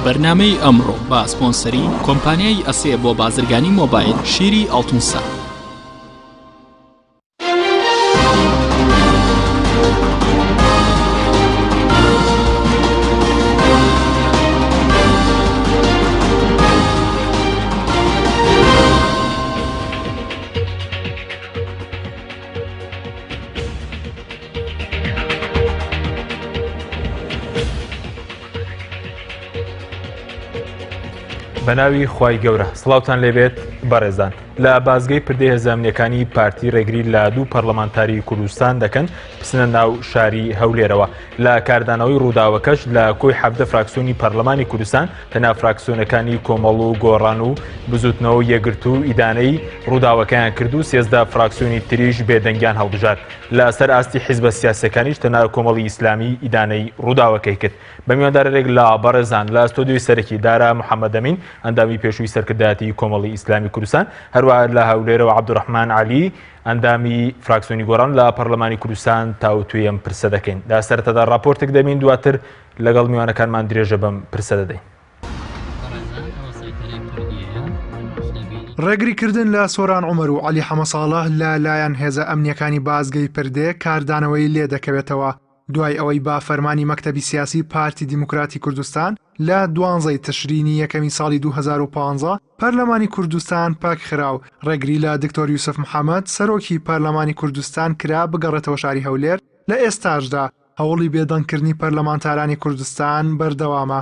بەرنامەی ئەمڕۆ بە سپۆنسەری کۆمپانیای ئەسێ بۆ بازرگانی مۆبایل شیری ئەڵتونسا. بەناوی خوای گەورە سڵاوتان لێبێت بەڕێزان. لە بازگەی پردەی هێزانامنیەکانی پارتی ڕێگری لە دوو پەرلەمانتاری کوردستان دەکەن بچنە ناو شاری هەولێرەوە. لە کاردانەوەی ڕووداوەکەش لە کۆی 17 فراکسیۆنی پەرلەمانی کوردستان تەنها فراکسیۆنەکانی کۆمەڵ و گۆڕان و بزوتنەوە یەگرت و ئیدانەی ڕووداوەکەیان کرد و 13 فراکسیۆنی تریش بێدەنگیان هەڵبژار. لە سەر ئاستی حیزبە سیاسەکانیش تەنها کۆمەڵی ئیسلامی ئیدانەی ڕووداوەکەی کرد. بە میواندارێک لە بەڕێزان لە ستۆدیۆی سەرەکی دارا محەممەد ئەمین ئەندامی پێشووی سەرکردایەتی کۆمەڵی ئیسلامی کوردستان، هەروەها لە هەولێرەوە عەبدوڕەحمان عەلی ئەندامی فراکسیۆنی گۆڕان لە پەرلەمانی کوردستان تاوتوی ئەم پرسە دەکەین. دا سەرەتادا راپۆرتێک دەبین، دواتر لەگەڵ میوانەکانمان درێژە بەم پرسە دەدەین. ڕێگریکردن لە سۆران عومەر و عەلی حەمەساڵح لە لایەن هێزە ئەمنیەکانی بازگەی پردێ کاردانەوەی لێ دەکەوێتەوە دوای ئەوەی با فەرمانی مەکتەبی سیاسی پارتی دیموکراتی کوردستان لە 12 تشرینی یەکەمی ساڵی 2015 پەرلەمانی کوردستان پاکخراو ڕێگری لە دکتۆر یوسف محەممەد سەرۆکی پەرلەمانی کوردستان کرا بگەڕێتەوە شاری هەولێر. لە ئێستاشدا هەوڵی بێدەنگکردنی پەرلەمانتارانی کوردستان بەردەوامە.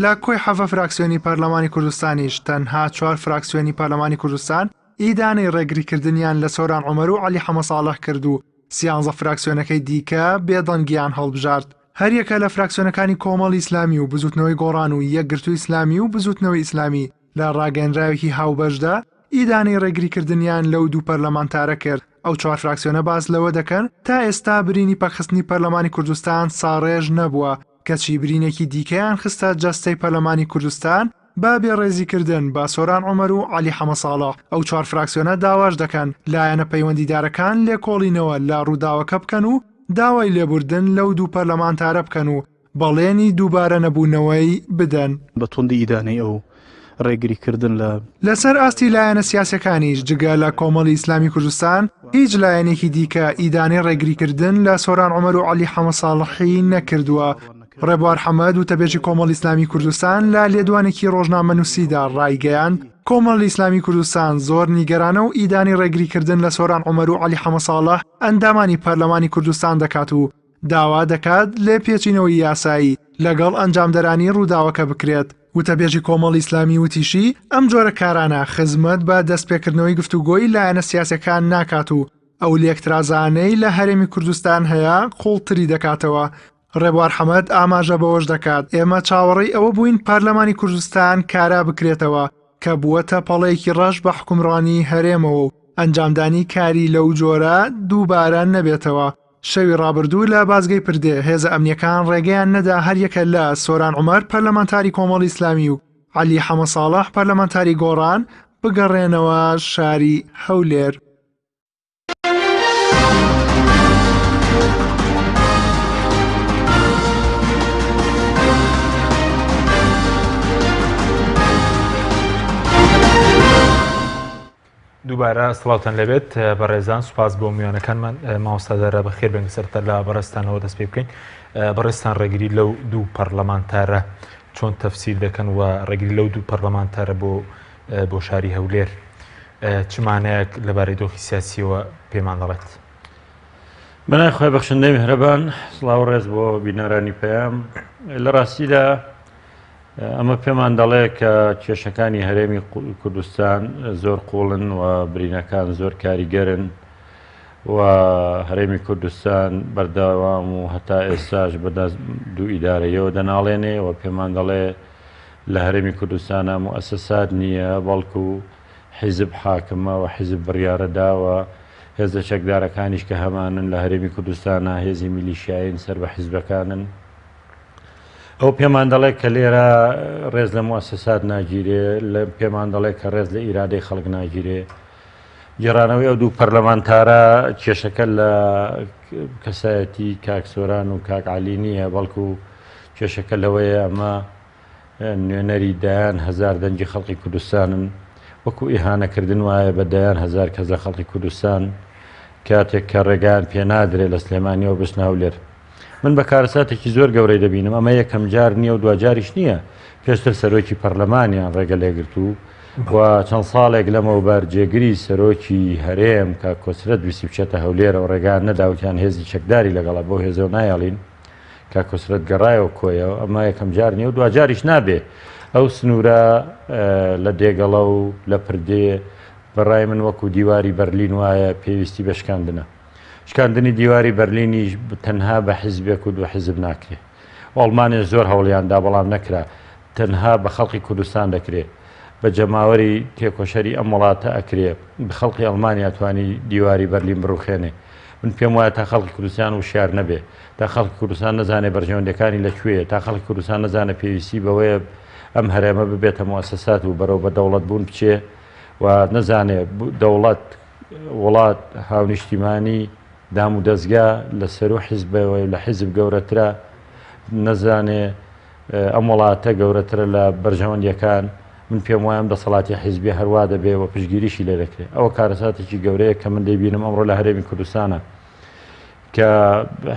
لە کۆی 7 فراکسیۆنی پەرلەمانی کوردستانیش تەنها 4 فراکسیۆنی پەرلەمانی کوردستان ئیدانەی ڕێگریکردنیان لە سۆران عومەر و عەلی حەمەساڵح کرد و 13 فراکسیۆنەکەی دیکە بێدەنگیان هەڵبژارد. هەریەکە لە فراکسیۆنەکانی کۆمەڵی ئیسلامی و بزوتنەوەی گۆڕان و یەکگرتووی ئیسلامی و بزوتنەوەی ئیسلامی لە ڕاگەنراوێکی هاوبەشدا ئیدانەی ڕێگریکردنیان لەو دوو پەرلەمانتارە کرد. ئەو 4 فراکسیۆنە باز لەوە دەکەن تا ئێستا برینی پەخستنی پەرلەمانی کوردستان ساڕێژ نەبووە، کەچی برینێکی دیکەیان خستە جەستەی پەرلەمانی کوردستان با بێڕێزیکردن بە سۆران عومەر و عەلی حەمەساڵح. ئەو 4 فراکسیۆنە داواش دەکەن لایەنە پەیوەندیدارەکان لێکۆڵینەوە لە ڕووداوەکە بکەن و داوای لێبوردن لەو دوو پەرلەمانتارە بکەن و بەڵێنی دووبارە نەبوونەوەی بدەن. بە توندی ئیدانەی ئەو ڕێگریکردن لەسەر ئاستی لایەنە سیاسەکانیش جگە لە کۆمەڵی ئیسلامی کوردستان هیچ لایەنێکی دیکە ئیدانەی ڕێگریکردن لە سۆران عومەر و عەلی حەمەساڵحی نەکردووە. ڕێبوار حەمەد و تەبێژی کۆمەڵی ئیسلامی کوردستان لە لێدوانێکی ڕۆژنامەنووسیدا ڕایگەیاند کۆمەڵی ئیسلامی کوردستان زۆر نیگەرانە و ئیدانی ڕێگریکردن لە سۆران عومەر و عەلی حەمەساڵح ئەندامانی پەرلەمانی کوردستان دەکات و داوا دەکات لێ پێچینەوەی یاسایی لەگەڵ ئەنجامدەرانی ڕووداوەکە بکرێت. وتەبێژی کۆمەڵی ئیسلامی وتیشی ئەم جۆرە کارانە خزمەت بە دەستپێکردنەوەی گفتوگۆی لایەنە سیاسەکان ناکات و ئەو لێکترازانەی لە هەرێمی کوردستان هەیە قوڵتری دەکاتەوە. ڕێبوار حەمەد ئاماژە بەوەش دەکات ئێمە چاوەڕێی ئەوە بووین پەرلەمانی کوردستان کارا بکرێتەوە کە بووەتە پەڵەیەکی ڕەش بە حکومڕانی هەرێمەوە و ئەنجامدانی کاری لەو جۆرە دووبارە نەبێتەوە. شەوی ڕابردوو لە بازگەی پردێ هێزە ئەمنیەکان ڕێگەیان نەدا هەریەکە لە سۆران عومەر پەرلەمانتاری کۆمەڵی ئیسلامی و عەلی حەمەساڵح پەرلەمانتاری گۆڕان بگەڕێنەوە شاری هەولێر. دووبارە سڵاوتان لەبێت بەڕێزان، سوپاس بۆ میوانەکانمان. مامۆستادارە بەخێر بێن سەرتە لە بەڕێستانەوە دەست پێ بکەین. بەڕێستان ڕێگری لەو دوو پەرلەمانتارە چۆن تەفسیر دەکەن و ڕێگری لەو دوو پەرلەمانتارە بۆ شاری هەولێر چمانەیەک لەبارەی دۆخی سیاسیەوە پێمان دەڵێت؟ بەنای خۆی بەخشندەی میهرەبان، سڵاو ڕێز بۆ بینەرانی پێیان. لە ڕاستیدا ئەمە پێمان دەڵێ کە کێشەکانی هەرێمی کوردستان زۆر قوڵن و برینەکان زۆر کاریگەرن و هەرێمی کوردستان بەردەوام و هەتا ئێستاش بەدەست دوو ئیدارەیەوە دەناڵێنێ و پێمان دەڵێ لە هەرێمی کوردستانە موئەسسات نییە، بەڵکو حیزب حاکمە و حیزب بڕیارەدا و هێزە چەکدارەکانیش کە هەمانن لە هەرێمی کوردستانە هێزی میلیشیاین سەر بە حیزبەکانن. ئەو پێمان دەڵێ کە لێرە ڕێز لە موئەسسات ناگیرێ، لە پێمان دەڵێ کە ڕێز لە ئیرادەی خەڵک ناگیرێ. گێڕانەوەی ئەو دوو پەرلەمانتارە کێشەکە لە کەسایەتی کاک سۆران و کاک عەلی نییە، بەڵکو کێشەکە لەوەیە ئەمە نوێنەری دایان هەزار دەنجی خەڵکی کوردستانن وەکو ئیهانەکردن وایە بە دایان هەزار کەس لە خەڵکی کوردستان کاتێک کە ڕێگان پێ نادرێت لە سلێمانیەوە بچنە هەولێر. من بە کارەساتێکی زۆر گەورەی دەبینم ئەمە یەکەم جار نییە و دوجاریش نییە پێشتر سەرۆکی پەرلەمانیان ڕێگە لێگرت و چەند ساڵێک لەمەوبەر جێگری سەرۆکی هەرێم کە کۆسرەت ویسی بچێتە هەولێرە و ڕێگان نەداوتیان هێزی چەکداری لەگەڵا بۆ هێزەوە نایاڵین کا کۆسرەت گەڕایەوە کۆیەوە ئەمە یەکەم جار نییە و دوجاریش نابێ ئەو سنوورە لە دێگەڵە و لە پردێ بەڕای من وەکو دیواری بەرلین وایە پێویستی بە شکاندنە. شکاندنی دیواری بەرلینیش تەنها بە حیزبێک و دو حیزب ناکرێت. ئەڵمانیا زۆر هەوڵیاندا بەڵام نەکرا تەنها بە خەڵکی کوردستان دەکرێت بە جەماوەری تێکۆشەری ئەم وڵاتە ئەکرێت بە خەڵکی ئەڵمانیا توانی دیواری بەرلین بڕوخێنێ. من پێم وایە تا خەڵکی کوردستان وشیار نەبێ تا خەڵکی کوردستان نەزانێ بەرژەوەندەکانی لەکوێ تا خەڵکی کوردستان نەزانە پێویستی بەوەیە ئەم هەرێمە ببێتە موسسات و بەرەو بە دەوڵەت بوون بچێ و نەزانێ دەوڵەت وڵات هاونیشتیمانی دام و دەستگا لە سەر و حیزبەوە لە حیزب گەورەترە نەزانێ ئەم وڵاتە گەورەترە لە بەرژەوەندیەکان من پێم وایە دەسەڵاتی حیزبی هەروە دەبێ و پشگیریشی لێ دەکرێت. ئەوە کارەساتێکی گەورەیە کە من دەیبینم ئەمڕۆ لە هەرێمی کوردستانە کە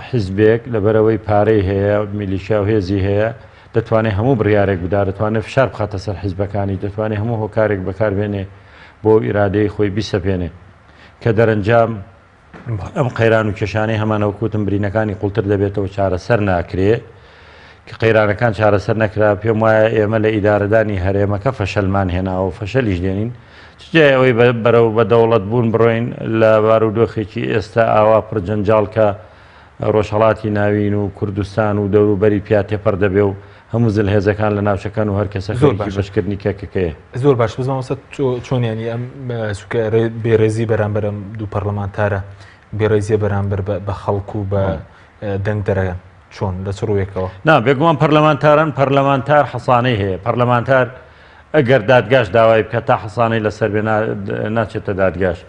حیزبێک لەبەرەوەی پارەی هەیە میلیشیا و هێزی هەیە دەتوانێت هەموو بڕیارێک بدا دەتوانێت فشار بخاتە سەر حیزبەکانی دەتوانێت هەموو هۆکارێک بەکاربێنێ بۆ ئیرادەی خۆی بیسەپێنێ کە دەرەنجام ئەم قەیران و کێشانەی هەمانەوەکوتم برینەکانی قوڵتر دەبێتەوە چارەسەر ناکرێ کە قەیرانەکان چارەسەر نەکرا پێم وایە ئێمە لە ئیدارەدانی هەرێمەکە فەشەلمان هێناوە فەشەلیش دێنین چجێ ئەوەی بەرەو بە دەوڵەت بوون بڕۆین لە بارودۆخێکی ئێستا ئاوا پرجەنجاڵ کە ڕۆژهەڵاتی ناوین و کوردستان و دەوروبەری پیا تێپەر دەبێ و هەموو زل هێزەکان لە ناوچەکان و هەر کەسە خۆی بەشکردنی کەکەکەیە زۆر باش بزانسە چۆنیانی ئەم بێڕێزی بەرامبەرم دوو پەرلەمانتارە بێڕێزیە بەرامبەر بە خەڵکو و بە دەنگ دەرەگەن چۆن لە چ ڕوویەکەوە نا بێگومان پەرلەمانتارن پەرلەمانتار حەسانەی هەیە پەرلەمانتار ئەگەر دادگاش داوای بکە تا حەسانەی لەسەر بێ ناچێتە دادگاش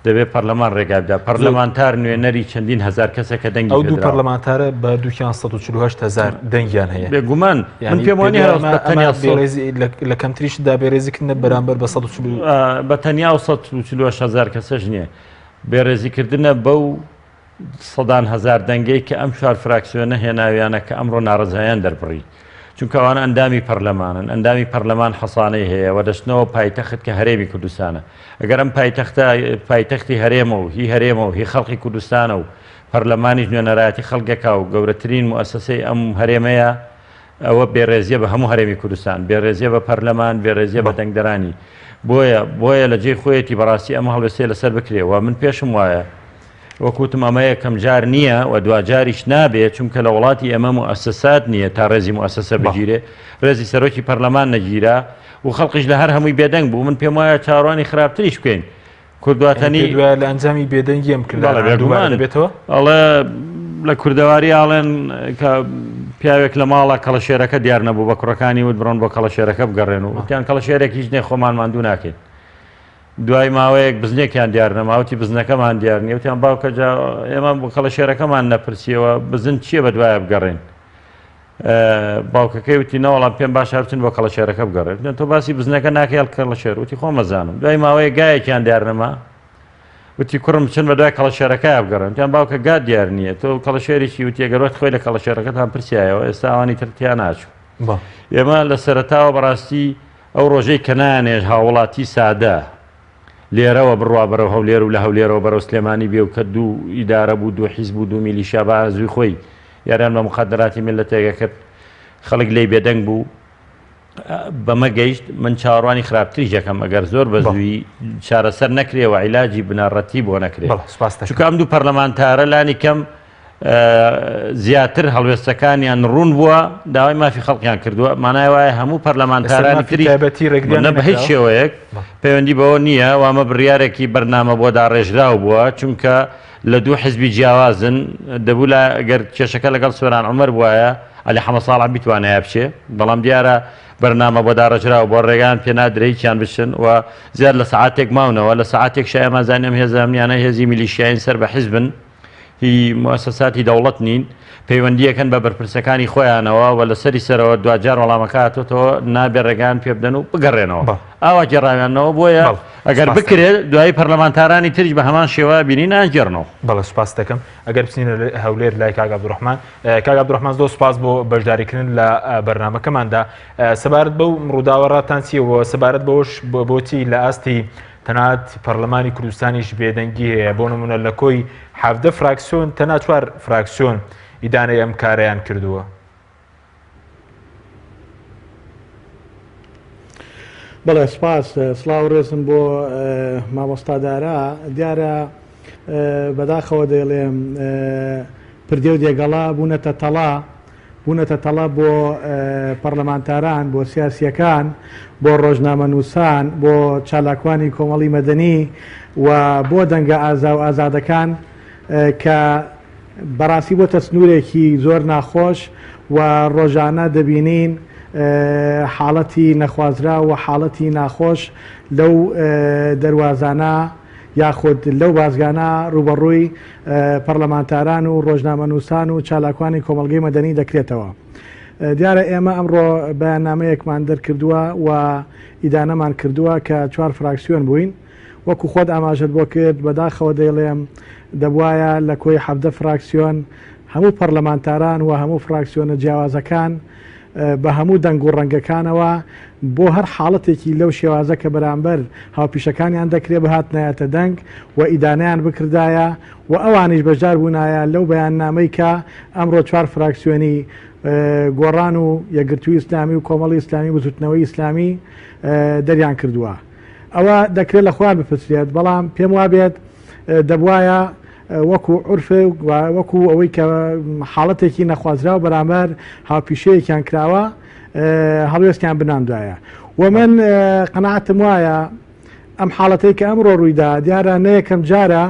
دەبێت پەرلەمان ڕێگا بدا پەرلەمانتار نوێنەری چەندین هەزار کەسێکە دەنگی ئەو دوو پەرلەمانتارە بە 248,000 دەنگیان هەیە بێگومان من پێم وانە لە کەمتریشدا بێڕێزیکردنە بەرامبەر بە 140 بە تەنیا 140,000 کەسەش نییە بێڕێزیکردنە بەو 100,000 دەنگەی کە ئەم چوار فراکسیۆنە هێناویانە کە ئەمڕۆ ناڕزایان دەربڕی چونکە ئەوانە ئەندامی پەرلەمانن ئەندامی پەرلەمان حەسانەی هەیە و دەچنەوە پایتەخت کە هەرێمی کوردستانە ئەگەر ئەم پایتەختی هەرێمە و هی هەرێمە و هی خەڵکی کوردستانە و پەرلەمانی نوێنەرایەتی خەڵکێکا و گەورەترین موسسەی ئەم هەرێمەیە ئەوە بێڕێزیە بە هەموو هەرێمی کوردستان بێڕێزیە بە پەرلەمان بێڕێزیە بە دەنگدەرانی بۆیە لە جێی خۆیەتی بەڕاستی ئەمە هەڵوێستێ لەسەر بکرێەوە من پێشم وایە وەکوتم ئەمە یەکەم جار نییە و دوجاریش نابێت چونکە لە وڵاتی ئەمە موسسات نییە تا ڕێزی موسسە بگیرێ ڕێزی سەرۆکی پەرلەمان نەگیرا و خەڵقیش لە هەر هەمووی بێدەنگ بوو من پێم وایە چاڕوانی خراپتریش بکەین کوردواتەنی لە ئەنجامی بێدەنگی ئەم کردێتەوە ئەڵێ لە کوردەواری ئاڵێن کە پیاوێک لە ماڵە کەڵەشێرەکە دیار نەبوو بە کوڕەکانی وت بڕۆن بۆ کەڵەشێرەکە بگەڕێن و وتیان کەڵەشێرێکی هیچ نێ خۆمان ماندوو ناکەین دوای ماوەیەک بزنێکیان دیار نەماوەتی بزنەکەمان دیار نیە وتیان باوکە ئێمە بۆ کەڵەشێرەکەمان نەپرسیەوە بزن چییە بە دوایە بگەڕێن باوکەکەی وتی نەوەڵام پێم باش هاتن بۆ کەڵەشێرەکە بگەڕێت تۆ باسی بزنەکە ناکەیڵ کەڵەشێر وتی خۆ مەزانم دوای ماوەیە گایەکیان دیار نەما وتی کوڕم چن بە دوای کەڵەشێرەکەی بگەڕێن تیان باوکە گات دیار نییە تۆ کەڵەشێریی وتی ئەگەرۆت خۆی لە کەڵەشێرەکەتان پرسیایەوە ئێستا ئەوانی ترتیان ناچوو ئێمە لە سەرەتاوە بەڕاستی ئەو ڕۆژەی کە نانێژ هاوڵاتی سادە لێرەوە بڕوا بەرەو هەولێر و لە هەولێرەوە بەرەو سلێمانی بێ و کە دوو ئیدارە بوو دوو حیزب و دوو میلیشیا بازووی خۆی یاریان بە مخدراتی میلەتێکە کرد خەڵک لێی بێدەنگ بوو بەمە گەیشت من چاڕوانی خراپتری یەکەم ئەگەر زۆر بەزووی چارەسەر نەکرێەوە عیلاجی بنەڕەتی بۆ نەکرێت چونکە ئەم دوو پەرلەمانتارە لانی کەم زیاتر هەڵوێستەکانیان ڕوون بووە داوای مافی خەڵقیان کردووە مانای وایە هەموو پەرلەمانتارانی تری بە هیچ شێوەیەک پەیوەندی بەوە نییە وامە بڕیارێکی بەرنامە بۆ داڕێژراو بووە چونکە لە دوو حیزبی جیاوازن دەبوو لە گەر کێشەکە لەگەڵ سوێران عومەر بووایە عەلی حەمەد ساڵح بیتوانایە بچێ بەڵام دیارە بەرنامە بۆ داڕێژراو بۆ ڕێگان پێ نادرێکیان بچن و زیاد لە سەعاتێک ماونەوە لە سەعاتێک شایەمازانیم هێزە ئەمنیانە هێزی میلیشیاین سەر بە حیزبن هی موسساتی دەوڵەت نین پەیوەندیەکەن بە بەرپرسەکانی خۆیانەوە و لە سەری سەرەوە دوجار وەڵامەکاتۆ نابێ ڕێگان پێ بدەن و بگەڕێنەوە ئاوا گێڕاویانەوە بۆیە ئەگەر بکرێت دوای پەرلەمانتارانی تریش بە هەمان شێوە بینی ناگەڕنەوە. بەڵێ سوپاس دەکەم ئەگەر بچینە هەولێر لای کاک عەبدوڕەحمان. کاک عەبدوڕەحمان زۆر سوپاس بۆ بەشداریکردن لە بەرنامەکەماندا. سەبارەت بەو ڕووداوەڕاتان چیەوە سەبارەت بەوەش بۆچی لە ئاستی تەنات پەرلەمانی کوردستانیش بێدەنگی هەیە بۆ نمونە لە کۆی 17 فراکسیۆن تەنها 4 فراکسیۆن ئیدانەی ئەم کارەیان کردووە. بەڵێ سپاس سڵاو ڕێزم بۆ مامۆستادارە دیارە بەداخەوە دەڵێم پردێ و دێگەڵا بوونەتە تەڵا بۆ پەرلەمانتاران بۆ سیاسیەکان بۆ ڕۆژنامە نووسان بۆ چالاکوانی کۆمەڵی مەدەنی و بۆ دەنگە ئازا و ئازادەکان کە بەڕاستی بۆ تەسنوورێکی زۆر ناخۆش و ڕۆژانە دەبینین حاڵەتی نەخوازرا و حاڵەتی ناخۆش لەو دەواازانە یاخود لەو بازگانە ڕوبەڕووی پەرلەمانتاران و ڕۆژنامە نووسان و چالاکوانی کۆمەلگەی مەدەنی دەکرێتەوە. دیارە ئێمە ئەمڕۆ بەیاننامەیەکمان دەرکردووە و ئیدانەمان کردووە کە 4 فراکسیۆن بووین وەکو خۆت ئاماژت بۆ کرد بەداخەوە دەیڵێم دەبواە لە کۆی 17 فراکسیۆن هەموو پەرلەمانتاران و هەموو فراکسیۆنە جیاوازەکان بە هەموو دەنگ و ڕەنگەکانەوە بۆ هەر حاڵەتێکی لەو شێوازە کە بەرامبەر هاوپیشەکانیان دەکرێت بەهات نایەتە دەنگ و ئیدانیان بکردایە و ئەوانیش بەشدار بوونایە لەو بەیاننامەی کە ئەمڕۆ 4 فراکسیۆنی گۆڕان و یەکگرتووی ئیسلامی و کۆمەڵی ئیسلامی و زوتنەوەی ئیسلامی دەریان کردووە. ئەوە دەکرێت لە خوان بپرسێت بەڵام پێم وابێت دەبواە وەکو عورفێ وەکو ئەوەی کە حاڵەتێکی نەخوازرا و بەرامبەر هاوپیشەیەکیان کراوە هەڵوێستیان بنامدایە و من قەناعەتم وایە ئەم حاڵەتەی کە ئەمڕۆ ڕوویدا دیارە نەیەکەم جارە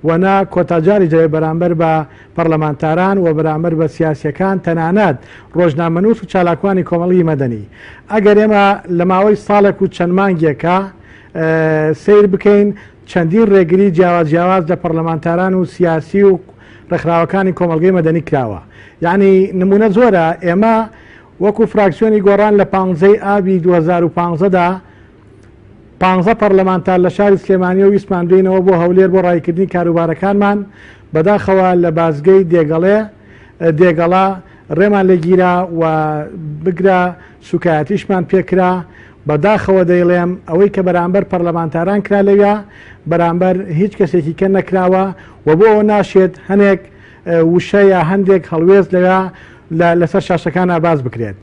وەنا کۆتاجاری جێ بەرامبەر بە پەرلەمانتاران و بەرامبەر بە سیاسیەکان تەنانەت ڕۆژنامەنووس و چالاکوانی کۆمەڵی مەدەنی ئەگەر ئێمە لە ماوەی ساڵێک و چەند مانگێکە سیر بکەین چەندین ڕێگری جیاواز لە پەرلەمانتاران و سیاسی و ڕێکخراوەکانی کۆمەلگەی مەدەنی کراوە. یعنی نمونە زۆرە ئێمە وەکو فراکسیۆنی گۆڕان لە 15 ئابی 2015دا 15 پەرلەمانتار لە شاری سلێمانی و ویسمان بێنەوە بۆ هەولێر بۆ ڕایکردنی کاروبارەکانمان بەداخەوە لە بازگەی دێگەڵا ڕێمان لێگیرا و بگرا سوکایەتیشمان پێکرا بەداخەوە دەیڵێم ئەوەی کە بەرامبەر پەرلەمانتاران کرا لەوە بەرامبەر هیچ کەسێکی کە نەکراوە و بۆ ئەوە ناشێت هەنێک وشە یا هەندێک هەڵوێست لەوە لەسەر شاشەکانە باز بکرێت.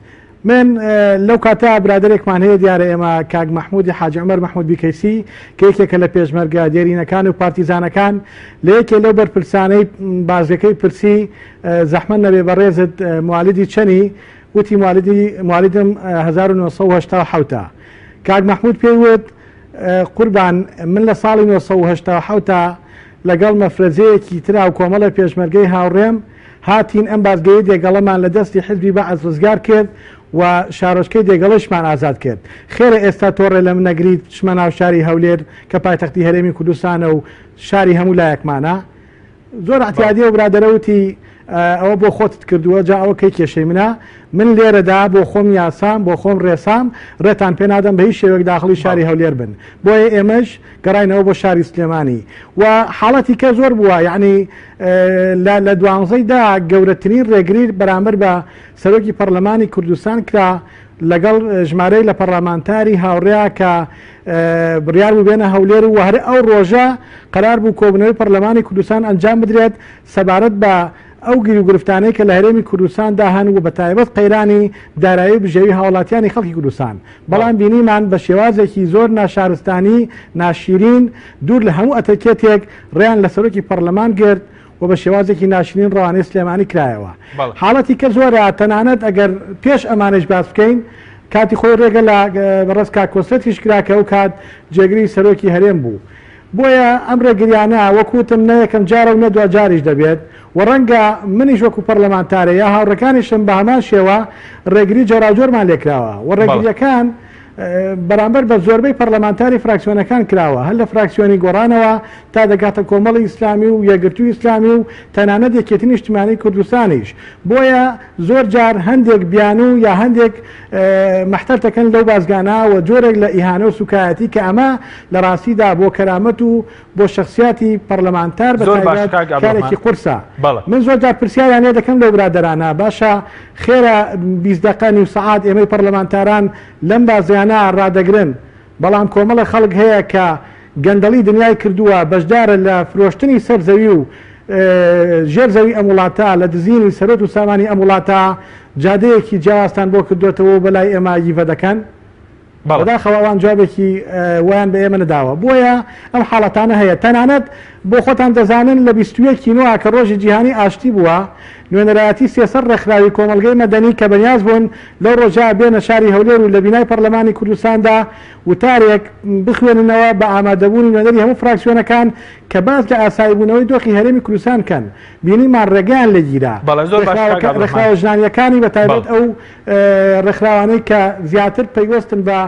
من لەو کاتا برادێکمان هەیە دیارە ئێمە کاک مەحمودی حاج عومەر مەحمود بیکەیسی کە یەکێکە لە پێشمەرگە دێرینەکان و پارتیزانەکان لە یەکێ لەو بەرپرسانەی بازەکەی پرسی زەحمەت نەبێ بەڕێزت موالیدی چەنی وتی موالیدم 1970 کاک مەحمود پێیوت قوربان من لە ساڵی 1970 لەگەڵ مەفرەزەیەکی ترا و کۆمەڵە پێشمەرگەی هاوڕێم هاتین ئەم بازگەی دێگەڵەمان لە دەستی حزبی بەعەز ڕزگار کرد و شارۆچکەی دێگەڵەشمان ئازاد کرد. خێرە ئێستا تۆڕێ لە منەگریت چمە ناو شاری هەولێر کە پایتەختی هەرێمی کوردستانە و شاری هەموو لایەکمانە زۆر احتیادی و برادەرەوتی ئەوە بۆ خۆتت کردووە جا ئەوە کەی کێشەی منە من لێرەدا بۆ خۆم یاسام بۆ خۆم ڕێسام ڕێتان پێ نادەم بە هیچ شێوەیەک داخڵی شاری هەولێر بن بۆیە ئێمەش گەڕاینەوە بۆ شاری سلێمانی و حاڵەتی کە زۆر بووە یعنی لە 12دا گەورەترین ڕێگری بەرامبەر بە سەرۆکی پەرلەمانی کوردستان کرا لەگەڵ ژمارەی لە پەرلەمانتاری هاوڕێیا کە بڕیار بوو بێنە هەولێر و هەر ئەو ڕۆژە قەرار بوو کۆبنەوەی پەرلەمانی کوردستان ئەنجام بدرێت سەبارەت بە ئەو گیر و گرفتانەی کە لە هەرێمی کوردستاندا هەن و بە تایبەت قەیرانی دارایی و بژێوی هاوڵاتیانی خەڵکی کوردستان بەڵام بینیمان بە شێوازێکی زۆر ناشارستانی ناشیرین دوور لە هەموو ئەتەکێتێک ڕێیان لە سەرۆکی پەرلەمان گرت و بە شێوازێکی ناشرین ڕەوانەی سلێمانی کرایەوە. حاڵەتی کە زۆرە تەنانەت ئەگەر پێش ئەمانش باس بکەین کاتی خۆی ڕێگە لە بەڕست کاکۆسەتیش کراکە و کات جێگری سەرۆکی هەرێم بوو. بۆیە ئەم ڕێگریانە وەکوتم نەیەکەم جارە و نەدووە جاریش دەبێت و ڕەنگە منیش وەکو پەرلەمانتارە یا هاوڕەکانیشم بە هەمان شێوە ڕێگری جۆراوجۆرمان لێکراوە و ڕێگریەکان بەرامبەر بە زۆربەی پەرلەمانتاری فراکسیۆنەکان کراوە هەر لە فراکسیۆنی گۆڕانەوە تا دەگاتە کۆمەڵی ئیسلامی و یەکگرتووی ئیسلامی و تەنانەت یەکێتی نیشتیمانی کوردستانیش بۆیە زۆر جار هەندێک بیان و یا هەندێک مەحتەل دەکەن لەو بازگانە و جۆرێک لە ئیهانە و سوکایەتی کە ئەمە لە ڕاستیدا بۆ کەرامەت و بۆ شخصیاتی پەرلەمانتار بەکارێکی قورسە من زۆر جار پرسیاریان لێ دەکەم لەو برادەرانە باشە خێرە 20 دقیقە سەعات ئێمەی پەرلەمانتاران لەم بازیانە ڕادەگرن بەڵام کۆمەڵە خەڵک هەیە کە گەندەڵی دنیای کردووە بەشدارە لە فرۆشتنی سەر زەوی و ژێر زەوی ئەم وڵاتە لە دزینی سەرۆت و سامانی ئەم وڵاتە جادەیەکی جیاوازتان بۆ کردوێتەوە بەلای ئێمە ییڤە دەکەن بەداخەوەوان جوابێکی ویان بە ئێمە نەداوە بۆیە ئەم حاڵەتانە هەیە تەنانەت بۆ خۆتان دەزانن لە 21 نوە کە ڕۆژی جیهانی ئاشتی بووە نوێنەرایەتی سێسەر ڕێکخراوی کۆمەلگەی مەدەنی کە بەنیاز بوون لەو ڕۆژە بێنە شاری هەولێر و لە بینای پەرلەمانی کوردستاندا وتارێک بخوێننەوە بە ئامادەبوونی نوێنەری هەموو فراکسیۆنەکان کە باز لە ئاساییبوونەوەی دۆخی هەرێمی کوردستان کەن بینیمان ڕێگەیان لەگیرا ڕێکخراوە ژنانیەکانی بەتایبەت ئەو ڕێکخراوانەی کە زیاتر پەیوەستن بە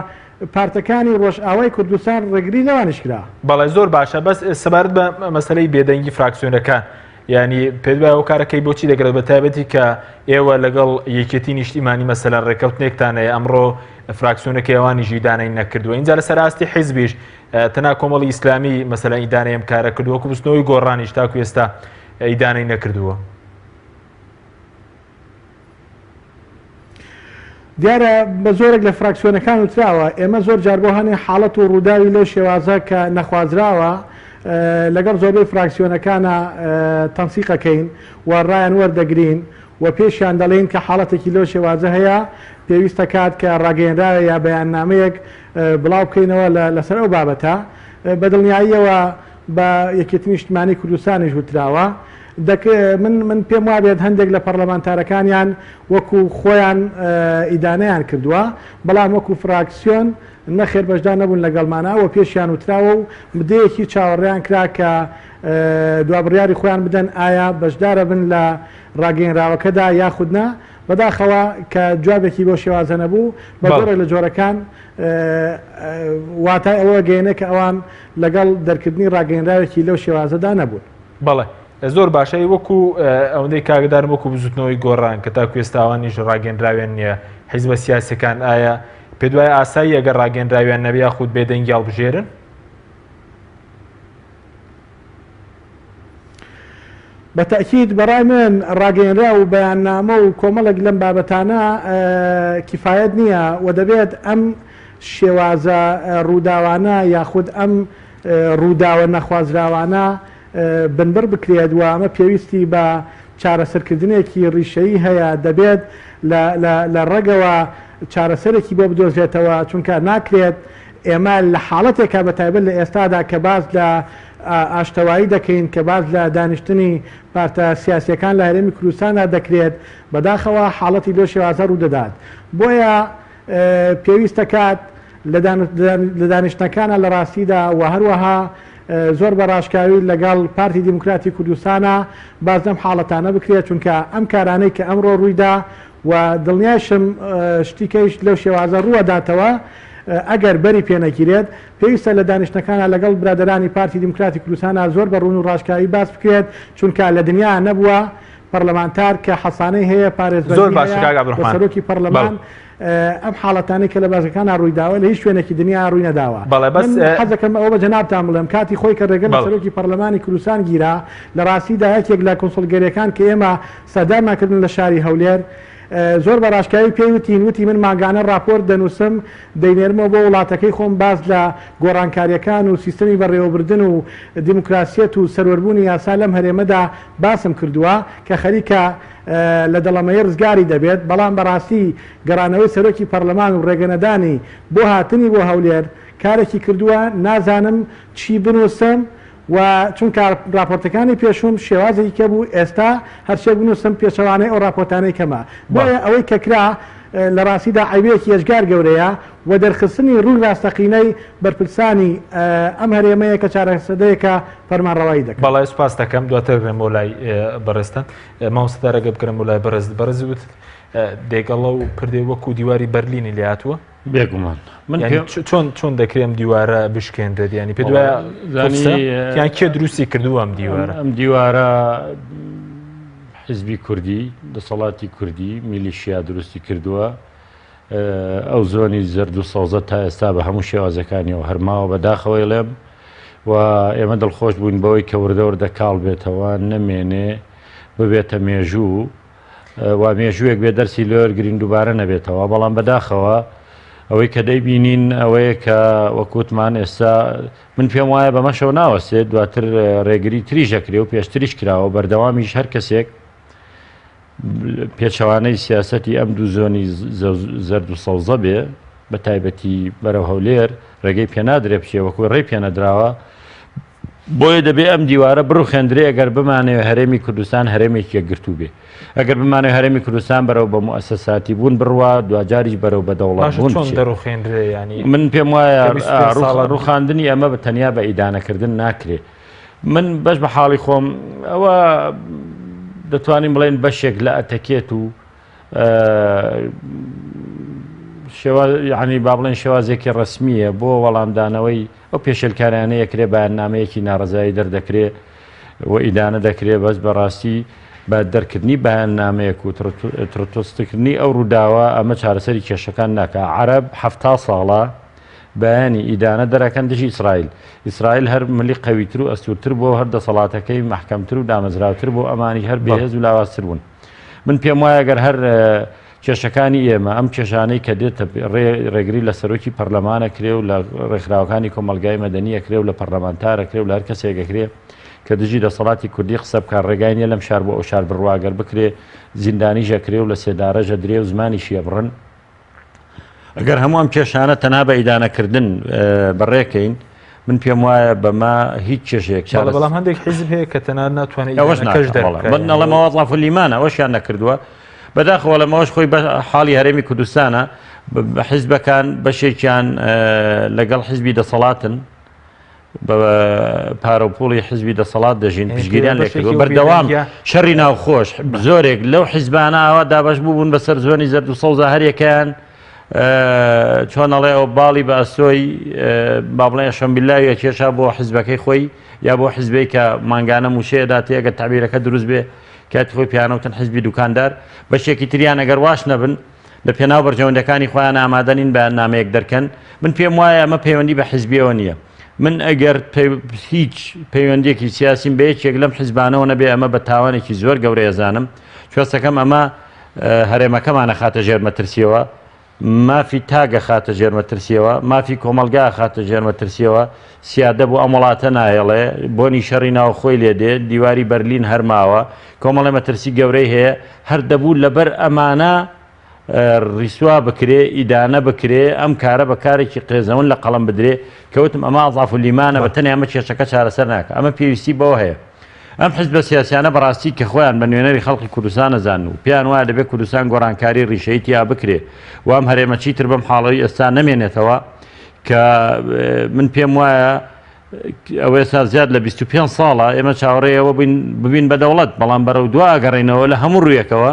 پارتەکانی ڕۆژئاوای کوردستان ڕێگری لەوانش کرا بەڵێ زۆر باشە بەس سەبارەت بە مەسەلەی بێدەنگی فراکسیۆنەکان ینی پێت وایە ئەو کارەکەی بۆچی دەگرێت بە تایبەتی کە ئێوە لەگەڵ یەکێتی نیشتیمانی مەسەلەن ڕێکەوتنێکتانەیە ئەمڕۆ فراکسیۆنەکەی ئەوانیژی دانەی نەکردووە اینجا لە سەراستی حیزبیش تەنا کۆمەڵی ئیسلامی مەسەلەن ئیدانەیەم کارە کردووە وەکو بستنەوەی گۆڕانیش تاکو ئێستا ئیدانەی نەکردووە دیارە بە زۆرێک لە فراکسیۆنەکان وتراوە ئێمە زۆر جار بۆ هەنێ حاڵەت و ڕووداوی لەو شێوازە کە نەخوازراوە لەگەڵ زۆربەی فراکسیۆنەکانە تەنسیقەکەین و ڕایان وەردەگرین و پێشیان دەڵێن کە حاڵەتێکی لەو شێوازە هەیە پێویستە کات کە ڕاگەیەنراوە یا بەیاننامەیەک بڵاو بکەینەوە لەسەر ئەو بابەتە بەدڵنیاییەوە بە یەکێتی نیشتیمانی کوردستانیش وتراوە من پێم وابێت هەندێک لە پەرلەمانتارەکانیان وەکو خۆیان ئیدانەیان کردووە بەڵام وەکو فراکسیۆن نەخێر بەشدار نەبوون لەگەڵمانە و پێشیان وتراوە و بدەیەکی چاوەڕێیان کرا کە دوابڕیاری خۆیان بدەن ئایا بەشدارە بن لە ڕاگەیەنراوەکەدا یاخودنا بەداخەوە کە جوابێکی بۆ شێوازە نەبوو بە جۆرێک لە جۆرەکان واتای ئەوە گەیەنە کە ئەوان لەگەڵ دەرکردنی ڕاگەیەنراوێکی لەو شێوازەدا نەبوون. بەڵێ زۆر باشەی وەکو ئەوەندەی کاگدارم وەکو بزوتنەوەی گۆڕان کە تاکو ئێستاوانیش ڕاگەیەنراوێن نییە حیزبە سیاسەکان ئایا پێ دوای ئاسایی ئەگەر ڕاگەیەنراویان نەبێ یاخود بێدەنگی هەڵبژێرن؟ بەتەکید بەڕای من ڕاگەیەنرا و بەیاننامە و کۆمەڵێک لەم بابەتانە کیفایەت نییە و دەبێت ئەم شێوازە ڕووداوانە یاخود ئەم ڕووداوە نەخوازراوانە بنبەر بکرێت و ئەمە پێویستی بە چارەسەرکردنێکی ڕیشەیی هەیە دەبێت لە ڕێگەوە چارەسەرێکی بۆ بدۆزرێتەوە چونکە ناکرێت ئێمە لە حاڵەتێکە بەتایبەت لە ئێستادا کە باز لە ئاشتەوایی دەکەین کە باز لە دانیشتنی پارتە سیاسیەکان لە هەرێمی کوردستاندا دەکرێت بەداخەوە حاڵەتی لۆ شێوازە ڕوو دەدات بۆیە پێویستە کات لە دانیشتەکانە لە ڕاستیدا و هەروەها زۆر بە ڕاشکاوی لەگەڵ پارتی دیموکراتی کوردستانە باز لەم حاڵەتانە بکرێت چونکە ئەم کارانەی کە ئەمڕۆ ڕوویدا و دڵنیاشم شتیکەیش لەو شێوازە ڕووەداتەوە ئەگەر بەری پێنەگیرێت پێویستە لە دانیشتەکانە لەگەڵ برادرانی پارتی دیموکراتی کوردستانە زۆر بە ڕوون و ڕاشکاوی باس بکرێت چونکە لە دنیا نەبووە پەرلەمانتار کە حەسانەی هەیە پارێزبەری سەرۆکی پەرلەمان ئەم حاڵەتانی کە لە بازەکانە ڕوویداوە لە هیچ شوێنێکی دنیا ڕووی نەداوە. حەزەکەم ئەوە بە جەنابتان بڵێم کاتی خۆی کە ڕێگە لە سەرۆکی پەرلەمانی کوردستان گیرا لە ڕاستیدا یەکێک لە کۆنسڵگەریەکان کە ئێمە سەردانماکردن لە شاری هەولێر زۆر بە ڕاشکاوی پێیوتین وتی من ماگانە راپۆرت دەنووسم دەینێرمەوە بۆ وڵاتەکەی خۆم باز لە گۆڕانکاریەکان و سیستەمی بەڕێوەبردن و دیموکراسیەت و سەروەربوونی یاسا لەم هەرێمەدا باسم کردووە کە خەریکە لە دەڵەمەیە ڕزگاری دەبێت بەڵام بەڕاستی گەڕانەوەی سەرۆکی پەرلەمان و ڕێگەنەدانی بۆ هاتنی بۆ هەولێر کارێکی کردووە نازانم چی بنووسم و چونکە راپۆرتەکانی پێشوم شێوازێکی کە بوو ئێستا هەرچێک بنووسم پێچەوانەی ئەو راپۆرتانەی کەمە بۆیە ئەوەی کەکرا لە ڕاستیدا عیبەیەکی ئەشگار گەورەیە و دەرخستنی ڕووی ڕاستەقینەی بەرپرسانی ئەم هەرێمەیە کە چارەسەدەیەکە فەرمانڕەوایی دەکەن. بەڵای سوپاس دەکەم دواتر بێم بۆ لای بەڕێستان مامۆستادا ڕێگە بکەم بۆ لای بەرز بوت دێگەڵە و پردێ وەکو دیواری بەرلینی لێهاتووە بێگومان چۆن دەکرێم دیوارە بشکێنرێت ینی پێ دوایان کێ دروستی کردو ئەم دیوارە؟ ئەم دیوارە حیزبی کوردی دەسەڵاتی کوردی میلیشیا دروستی کردووە. ئەو زۆنی زرد و سەوزە تا ئێستا بە هەموو شێوازەکانیەوە هەرماوە بەداخەوەی لێم و ئێمە دڵخۆش بووین بەوەی کە وردەوردە کاڵ بێتەوە نەمێنێ ببێتە مێژوو و مێژوویەک بێ دەرسی لێوەرگرین دووبارە نەبێتەوە. بەڵام بەداخەوە ئەوەی کە دەیبینین ئەوەیە کە وەکوتمان ئێستا من پێم وایە بەمەشەوە ناوەسێت دواتر ڕێگری تریژەکرێ و پێشتریش کراوە بەردەوامیش هەر کەسێک پێچەوانەی سیاسەتی ئەم دوو زۆنی زەرد و سەوزە بێ بە تایبەتی بەرەو هەولێر ڕێگەی پێنادرێ بچێ وەکوی ڕێی پێنەدراوە بۆیە دەبێ ئەم دیوارە بڕوخێندرێ ئەگەر بمانەوە هەرێمی کوردستان هەرێمێکی یەکگرتوو بێ. ئەگەر بمانەوە هەرێمی کوردستان بەرەو بە موسەساتی بوون بڕوا دوجاریش بەرەو بەدەوڵات بوون دەڕوخێندرێ ینی من پێم وایە ڕوخاندنی ئەمە بە تەنیا بە ئیدانەکردن ناکرێ. من بەش بە حاڵی خۆم ئەوە دەتوانین بڵێن بەشێک لە ئەتەکێت و ینی با بڵێن شێوازێکی ڕسمیە بۆ وەڵامدانەوەی ئەو پێشێلکارانەیە کرێ بەیاننامەیەکی ناڕزایی دەردەکرێ و ئیدانە دەکرێت بەس بەڕاستی بە دەرکردنی بەیاننامەیەک و ترۆتۆستکردنی ئەو ڕووداوە ئەمە چارەسەری کێشەکان ناکە. عەرەب 70 ساڵە بەیانی ئیدانە دەرەکەن دژی ئیسرائیل. ئیسرائیل هەر ملی قەویتر و ئەستورتر بۆ هەر دەسەڵاتەکەی محکەمتر و دامەزراوتر بۆ ئەمانی هەر بەهێز و لاوازتر بوون. من پێم وایە گەر هەر کێشەکانی ئێمە ئەم کێشانەی کە دێتە ڕێگری لە سەرۆکی پەرلەمانە کرێ و لە ڕێکخراوەکانی کۆمەلگای مەدەنیە کرێ و لە پەرلەمانتارە کرێ و لە هەر کەسێکەکرێ کە دژی دەسەڵاتی کوردی قسە بکار ڕێگای نیە لەم شار بۆ ئەو شار بڕواگەر بکرێ زیندانی ژەکرێ و لە سێدارەژە درێ و زمانی شیە بڕن. ئەگەر هەموو ئەم کێشانە تەنها بە ئیدانەکردن بەڕێکەین من پێم وایە بەما هیچ کێشەیەک بەڵام هەندێک حیزب هەیە کە تەنها ناتوانێت نەڵەمەوە ڵافلیمانە ئەوەشیان نەکردووە. بەداخەوە لەمەوەش خۆی بە حاڵی هەرێمی کوردستانە حیزبەکان بەشێکیان لەگەڵ حیزبی دەسەڵاتن بە پارەپۆڵی حیزبی دەسەڵات دەژین پشگیریان لێکردووە بەردەوام شەڕی ناوخۆش زۆرێک لەو حیزبانە ئاوا دابش بوون بەسەر زۆنی زەرد و سەوزە هەرێکیان چۆنەڵێ ئەو باڵی بە ئەسۆی با بڵێ شەمبیللاویە کێشا بۆ حیزبەکەی خۆی یا بۆ حیزبەی کە مانگانە موشەیەداتێ ئەگەر تعبیرەکە دروست بێ کاتی خۆی پیانەوتن حیزبی دوکاندار بەشێکی تریان ئەگەر واش نەبن لە پێناو بەرژەوەندەکانی خۆیان ئامادەنین بەیاننامەیەک دەرکەن. من پێم وایە ئەمە پەیوەندی بە حیزبیەوە نییە. من ئەگەر هیچ پەیوەندێکی سیاسیم بە یەکێک لەم حیزبانەوە نەبێ ئەمە بە تاوانێکی زۆر گەورەی ئەزانم. کوێستەکەم ئەمە هەرێمەکەمانە خاتە ژێرمەترسیەوە، مافی تاگە خاتە ژێرمەترسیەوە، مافی کۆمەلگا خاتە ژێرمەترسیەوە. سیادە بوو ئەم وڵاتە نایەڵێ بۆنی شەڕی ناوخۆی لێ دێ دیواری بەرلین هەرماوە کۆمەڵێ مەترسی گەورەی هەیە هەر دەبوو لەبەر ئەمانە ڕیسوا بکرێ ئیدانە بکرێ ئەم کارە بە کارێکی قێزەون لە قەڵم بدرێ کەوتم ئەمە ئەضاف لیمانە بە تەنیا ئەمە کێشەکە چارەسەر ناکە. ئەمە پێویستی بەوە هەیە. ئەم حیزبە سیاسیانە بەڕاستی کە خۆیان بە نوێنەری خەڵکی کوردستان نەزان و پێیان وایە دەبێت کوردستان گۆڕانکاری ڕیشەیەتی یا بکرێ و ئەم هەرێمەچی تر بەم حاڵەوەی ئێستا نەمێنێتەوە کە من پێم وایە ئەوە ئێستا زیاد لە 25 ساڵە ئێمە چاوەڕێەوە ببین بە دەوڵەت بەڵام بەرەو دوا گەڕێنەوە لە هەموو ڕوویەکەوە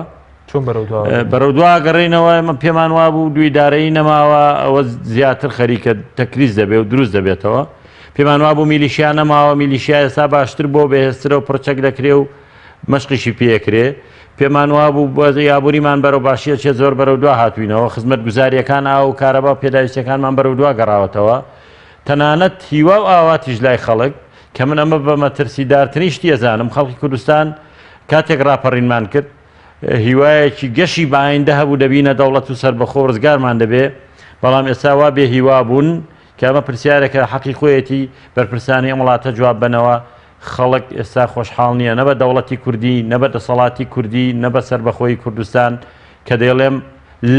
بەرەو دوا گەڕێنەوە ئەمە پێمان وا بوو دویدارەی نەماوە ئەوە زیاتر خەریکە تەکریز دەبێت و دروست دەبێتەوە. پێمان وا بوو میلیشیا نەماوە میلیشیا ئێستا باشتر بۆ بەهێزترە و پڕچەک دەکرێ و مەشقیشی پێکرێ. پێمان وا بوو بۆ یابووریمان بەرەو باشیە چێ زۆر بەرەو دوا هاتوینەوە خزمەت گوزاریەکان ئاو و کارەبا پێداویستەکانمان بەرەو دوا گەڕاوەتەوە. تەنانەت هیوا و ئاواتیش لای خەڵک کە من ئەمە بە مەترسیدارترنی شتی ئەزانم خەڵکی کوردستان کاتێک ڕاپەڕینمان کرد هیوایەکی گەشی بەئایندە هەبوو دەبینە دەوڵەت و سەربەخۆ ڕزگارمان دەبێ بەڵام ئێستا وا بێ هیوا بوون کە ئەمە پرسیارێکە حەقی خۆیەتی بەرپرسانی ئەم وڵاتە جواب بنەوە. خەڵک ئێستا خۆشحاڵ نییە نە بە دەوڵەتی کوردی نە بە دەسەڵاتی کوردی نە بە سەربەخۆی کوردستان کە دەڵێم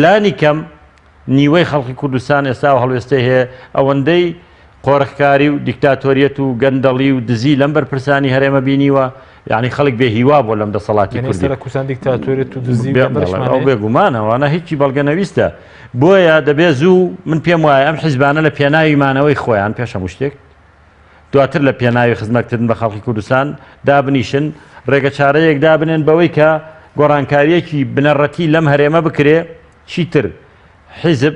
لانی کەم نیوەی خەڵکی کوردستان ئێستا و هەڵوێستەی هەیە ئەوەندەی قۆڕخکاری و دیکتاتۆریەت و گەندەڵی و دزی لەم بەرپرسانی هەرێمە بینیوە یعنی خەڵک بێ هیوا بۆ لەم دەسەڵاتی کوردی کوردستان دیکتاتۆریەت و دزی ئەو بێگومانەوەوانە هیچی بەڵگەنەویستە. بۆیە دەبێت زوو من پێم وایە ئەم حیزبانە لە پێناویمانەوەی خۆیان پێش هەموو شتێک دواتر لە پێناوی خزمەتکردن بە خەڵکی کوردستان دابنیشن ڕێگە چارەیەک دابنێن بەوەی کە گۆڕانکاریەکی بنەڕەتی لەم هەرێمە بکرێ چیتر حیزب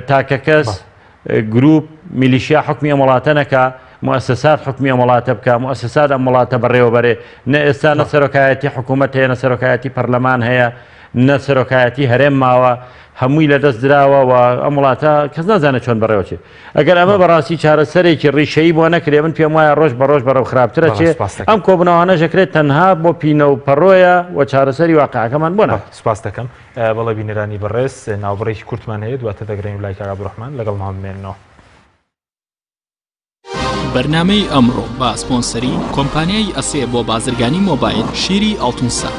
تاکە کەس گروپ میلیشیا حکمی وڵاتە نەکە مؤسسات حکمی وڵاتە بکە مؤسسات ئەم وڵاتە بەڕێوەبەرێ نە ئێستا نە سەرۆکایەتی حکوومەت هەیە نە سەرۆکایەتی پەرلەمان هەیە نە سەرۆکایەتی هەرێم ماوە هەمووی لەدەست درراوە و ئەم وڵاتە کەس نازانێت چۆن بەڕێوەچێ ئەگەر ئەمە بەڕاستی چارەسەرێکی ڕیشەیی بۆ نەکرێ من پێم وایە ڕۆژ بە ڕۆژ بەڕێو خراپترە چێ ئەم کۆبنەوانە ژەکرێت تەنها بۆ پینە و پەڕۆیە و چارەسەری واقعەکەمان بۆ سپاس دەکەم بەڵێ بینەرانی بەڕێز ناوبڕێکی کورتمان هەیە دواتە دەگرین لای کاک عەبدوڕەحمان لەگەڵ مامێنەوە. بەرنامەی ئەمڕۆ بە سپۆنسەری کۆمپانیای ئەسێ بۆ بازرگانی مۆبایل شیری ئاڵتونسا.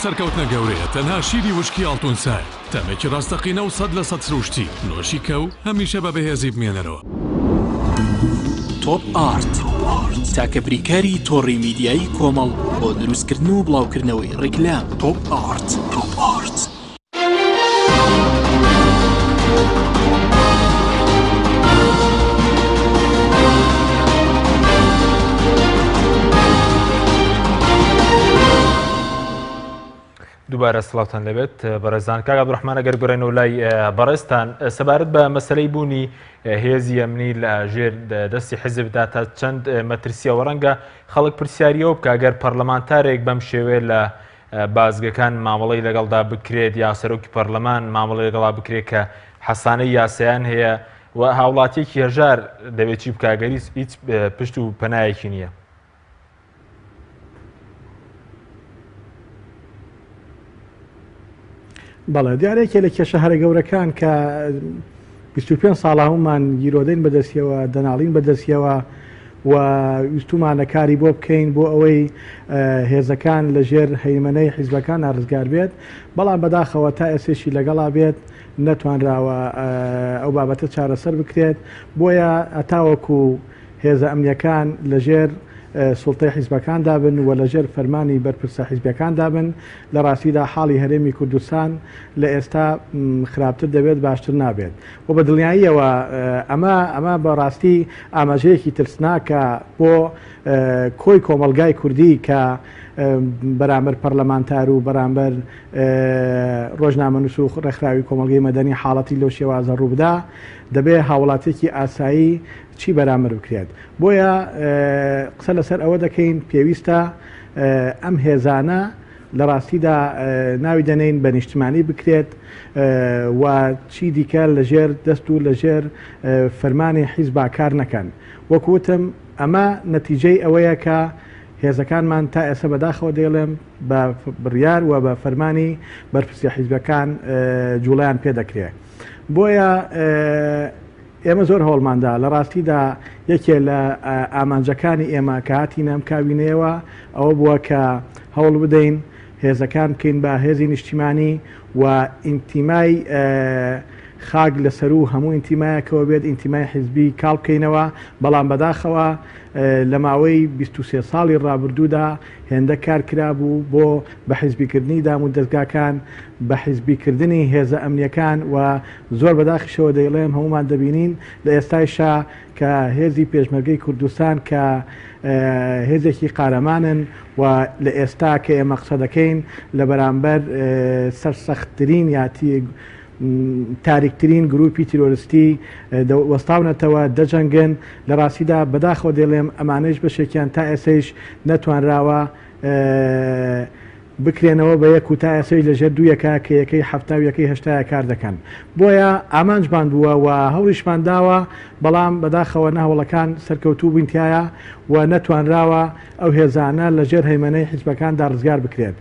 سەرکەوتنە گەورەیە تەنها شیری وشکی ئاڵتونسای تەمێکی ڕاستەقینە و 100% سروشتی نۆشی کە و هەمیشە بە بەهێزی بمێنەرەوە. تۆپ ئارت تاکە بریکاری تۆڕی میدیایی کۆمەڵ بۆ دروستکردن و بڵاوکردنەوەی ڕیکلام. تۆپ ئارت. دووبارە سڵاوتان لەبێت بەڕێزان. کاک عەبدوڕەحمان ئەگەر بڕێنەوە لای بەڕێزتان سەبارەت بە مەسەلەی بوونی هێزی ئەمنی لە ژێر دەستی حیزبدا تا چەند مەترسیەوە ڕەنگە خەڵک پرسیاریەوە بکە ئەگەر پەرلەمانتارێک بەم شێوەیە لە بازگەکان مامەڵەی لەگەڵدا بکرێت یا سەرۆکی پەرلەمان مامەڵەی لەگەڵا بکرێت کە حەسانەی یاسایان هەیە و هاوڵاتیەکی هەژار دەبێت چی بکاگەری هیچ پشت و پەنایەکی نییە. بەڵێ دیارێکێ لە کێشە هەرە گەورەکان کە 25 ساڵ هەمومان گیرۆدەین بەدەستیەوە دەناڵین بەدەستیەوە و ویستومانە کاری بۆ بکەین بۆ ئەوەی هێزەکان لە ژێر هەیمەنەی حیزبەکان ڕزگار بێت بەڵام بەداخەوە تا ئێسێشی لەگەڵا بێت نەتوانراوە ئەو بابەتە چارەسەر بکرێت بۆیە ئەتاوەکو هێزە ئەمنیەکان لە ژێر سوڵتەی حیزبەکان دابن و لەژێر فەرمانی بەرپرسە حیزبەکان دابن لە ڕاستیدا حاڵی هەرێمی کوردستان لە ئێستا خراپتر دەبێت باشتر نابێت و بە دڵنیاییەوە ئەمە بەڕاستی ئاماژەیەکی ترسناکە بۆ کۆی کۆمەلگای کوردی کە بەرامبەر پەرلەمانتار و بەرامبەر ڕۆژنامەنووس و ڕێکخراوی کۆمەلگەی مەدەنی حاڵەتی لەو شێوازە ڕووبدا دەبێت هاوڵاتێکی ئاسایی چی بەرامبەر بکرێت بۆیە قسە لەسەر ئەوە دەکەین پێویستە ئەم هێزانە لە ڕاستیدا ناوی دەنین بە نیشتمانی بکرێت و چی دیکە لەژێر دەست و لەژێر فەرمانی حیزب کار نەکەن وەکوتم ئەمە نەتیجەی ئەوەیە کە هێزەکانمان تا ئێستا بەداخەوە دێڵێم بە بڕیار و بە فەرمانی بەرپرسی حیزبەکان جوڵیان پێ دەکرێت بۆیە ئێمە زۆر هەوڵماندا لە ڕاستیدا یەکێ لە ئامانجەکانی ئێمە کە هاتینە ئەم کابینەیەوە ئەوە بووە کە هەوڵ بدەین هێزەکان بکەین بە هێزی نیشتیمانی و ئینتیمای خاک لەسەر و هەموو ئینتیمایەکەوە بێت ئینتیمای حیزبی کاڵ بکەینەوە بەڵام بەداخەوە لە ماوەی 23 ساڵی ڕابردوودا هێندە کار کرابوو بۆ بە حیزبیکردنی دام و دەستگاکان بە حیزبیکردنی هێزە ئەمنیەکان و زۆر بەداخیشەوە دەیڵێم هەمومان دەبینین لە ئێستایشا کە هێزی پێشمەرگەی کوردستان کە هێزێکی قارەمانن و لە ئێستا کە ئێمە قسە دەکەین لە بەرامبەر سەرسەختترین یاتی تاریکترین گروپی تیرۆریستی وەستاونەتەوە دەجەنگن لە ڕاستیدا بەداخەوە دەڵێم ئەمانەش بەشێکیان تا ئێسەیش نەتوانراوە بکرێنەوە بە یەک و تا ئێسەی لەژێر دوویەکە کە یەکەی هەفتا و یەکەی هەشتایە کار دەکەن بۆیە ئامانجمان بووە و هەوڵیشمان داوە بەڵام بەداخەوە ناوەڵەکان سەرکەوتوو بوونتیایە و نەتوانراوە ئەو هێزانە لەژێر هەیمەنەی حیزبەکاندا ڕزگار بکرێت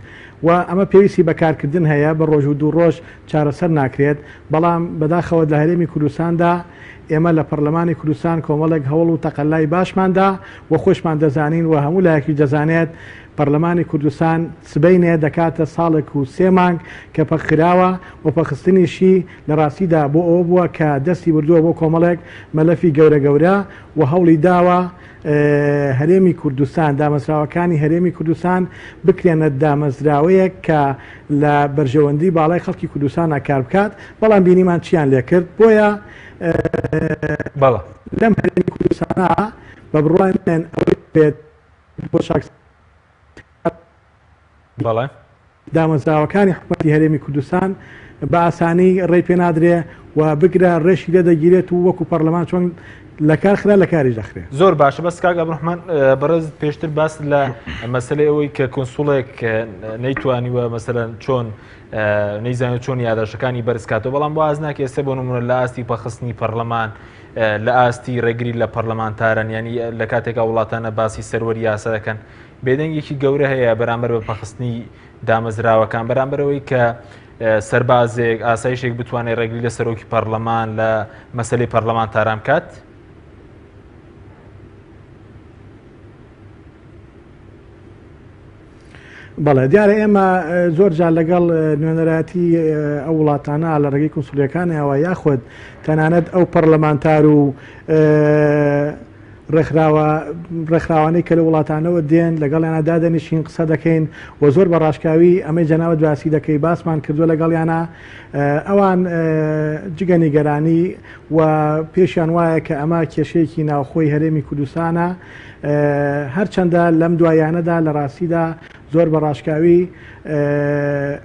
و ئەمە پێویستی بەکارکردن هەیە بە ڕۆژ و دوو ڕۆژ چارەسەر ناکرێت بەڵام بەداخەوە لە هەرێمی کوردستاندا ئێمە لە پەرلەمانی کوردستان کۆمەڵێک هەوڵ و تەقەلای باشماندا و خۆشمان دەزانین و هەموو لایەکی دەزانێت پەرلەمانی کوردستان سبەینێ دەکاتە ساڵێک و 3 مانگ کە پەخراوە و پەخستنیشی لە ڕاستیدا بۆ ئەوە بووە کە دەستی بردووە بۆ کۆمەڵێک مەلەفی گەورە گەورە و هەوڵی داوە هەرێمی کوردستان دامەزراوەکانی هەرێمی کوردستان بکرێنە دامەزراوەیەک کە لە بەرژەوەندی باڵای خەڵکی کوردستان کار بکات بەڵام بینیمان چیان لێ کرد بۆیە لەم هەرێمی کوردستانە بە بڕوایان ئەوەی پێت بۆ دامەزراوەکانی حکومەتی هەرێمی کوردستان بە ئاسانی ڕێی پێ نادرێ و بگرە ڕێشی لێ دەگیرێت و وەکو پەرلەمان چۆن لە کار خرا لە کاری دەخرێت زۆر باشە بەس کاک عەبدوڕەحمان بەڕێز پێشتر باس لە مەسەلەی ئەوەی کە کۆنسوڵێک نەیتوانیوە مەسەلەن چۆن نەیزانێت چۆن یادداشتەکانی بەرزکاتەوە بەڵام بۆ ئاز ناکە ئێستا بۆ نمونە لە ئاستی پەخستنی پەرلەمان لە ئاستی ڕێگری لە پەرلەمانتارن ینی لە کاتێکا وڵاتانە باسی سەروەری یاسا دەکەن بێدەنگێکی گەورە هەیە بەرامبەر بە پەخستنی دامەزراوەکان بەرامبەرەوەی کە سەربازێک ئاسایشێک بتوانێت ڕێگری لە سەرۆکی پەرلەمان لە مەسەلەی پەرلەمانتاران بکات. بەڵێ دیارە ئێمە زۆر جار لەگەڵ نوێنەرەتی ئەو وڵاتانە لە ڕێگەی کونسولیەکانەوە یاخود تەنانەت ئەو پەرلەمانتار و ڕێکخراوانەی کە لە وڵاتانەوە دێن لەگەڵیانە دادەنیشین قسە دەکەین و زۆر بە ڕاشکاوی ئەمەی جەناوت باسی دەکەی باسمان کردووە لەگەڵیانە ئەوان جگە نیگەرانی و پێشیان وایە کە ئەمە کێشەیەکی ناوخۆی هەرێمی کوردستانە هەرچەندە لەم دوایانەدا لە ڕاستیدا زۆر بە ڕاشکاوی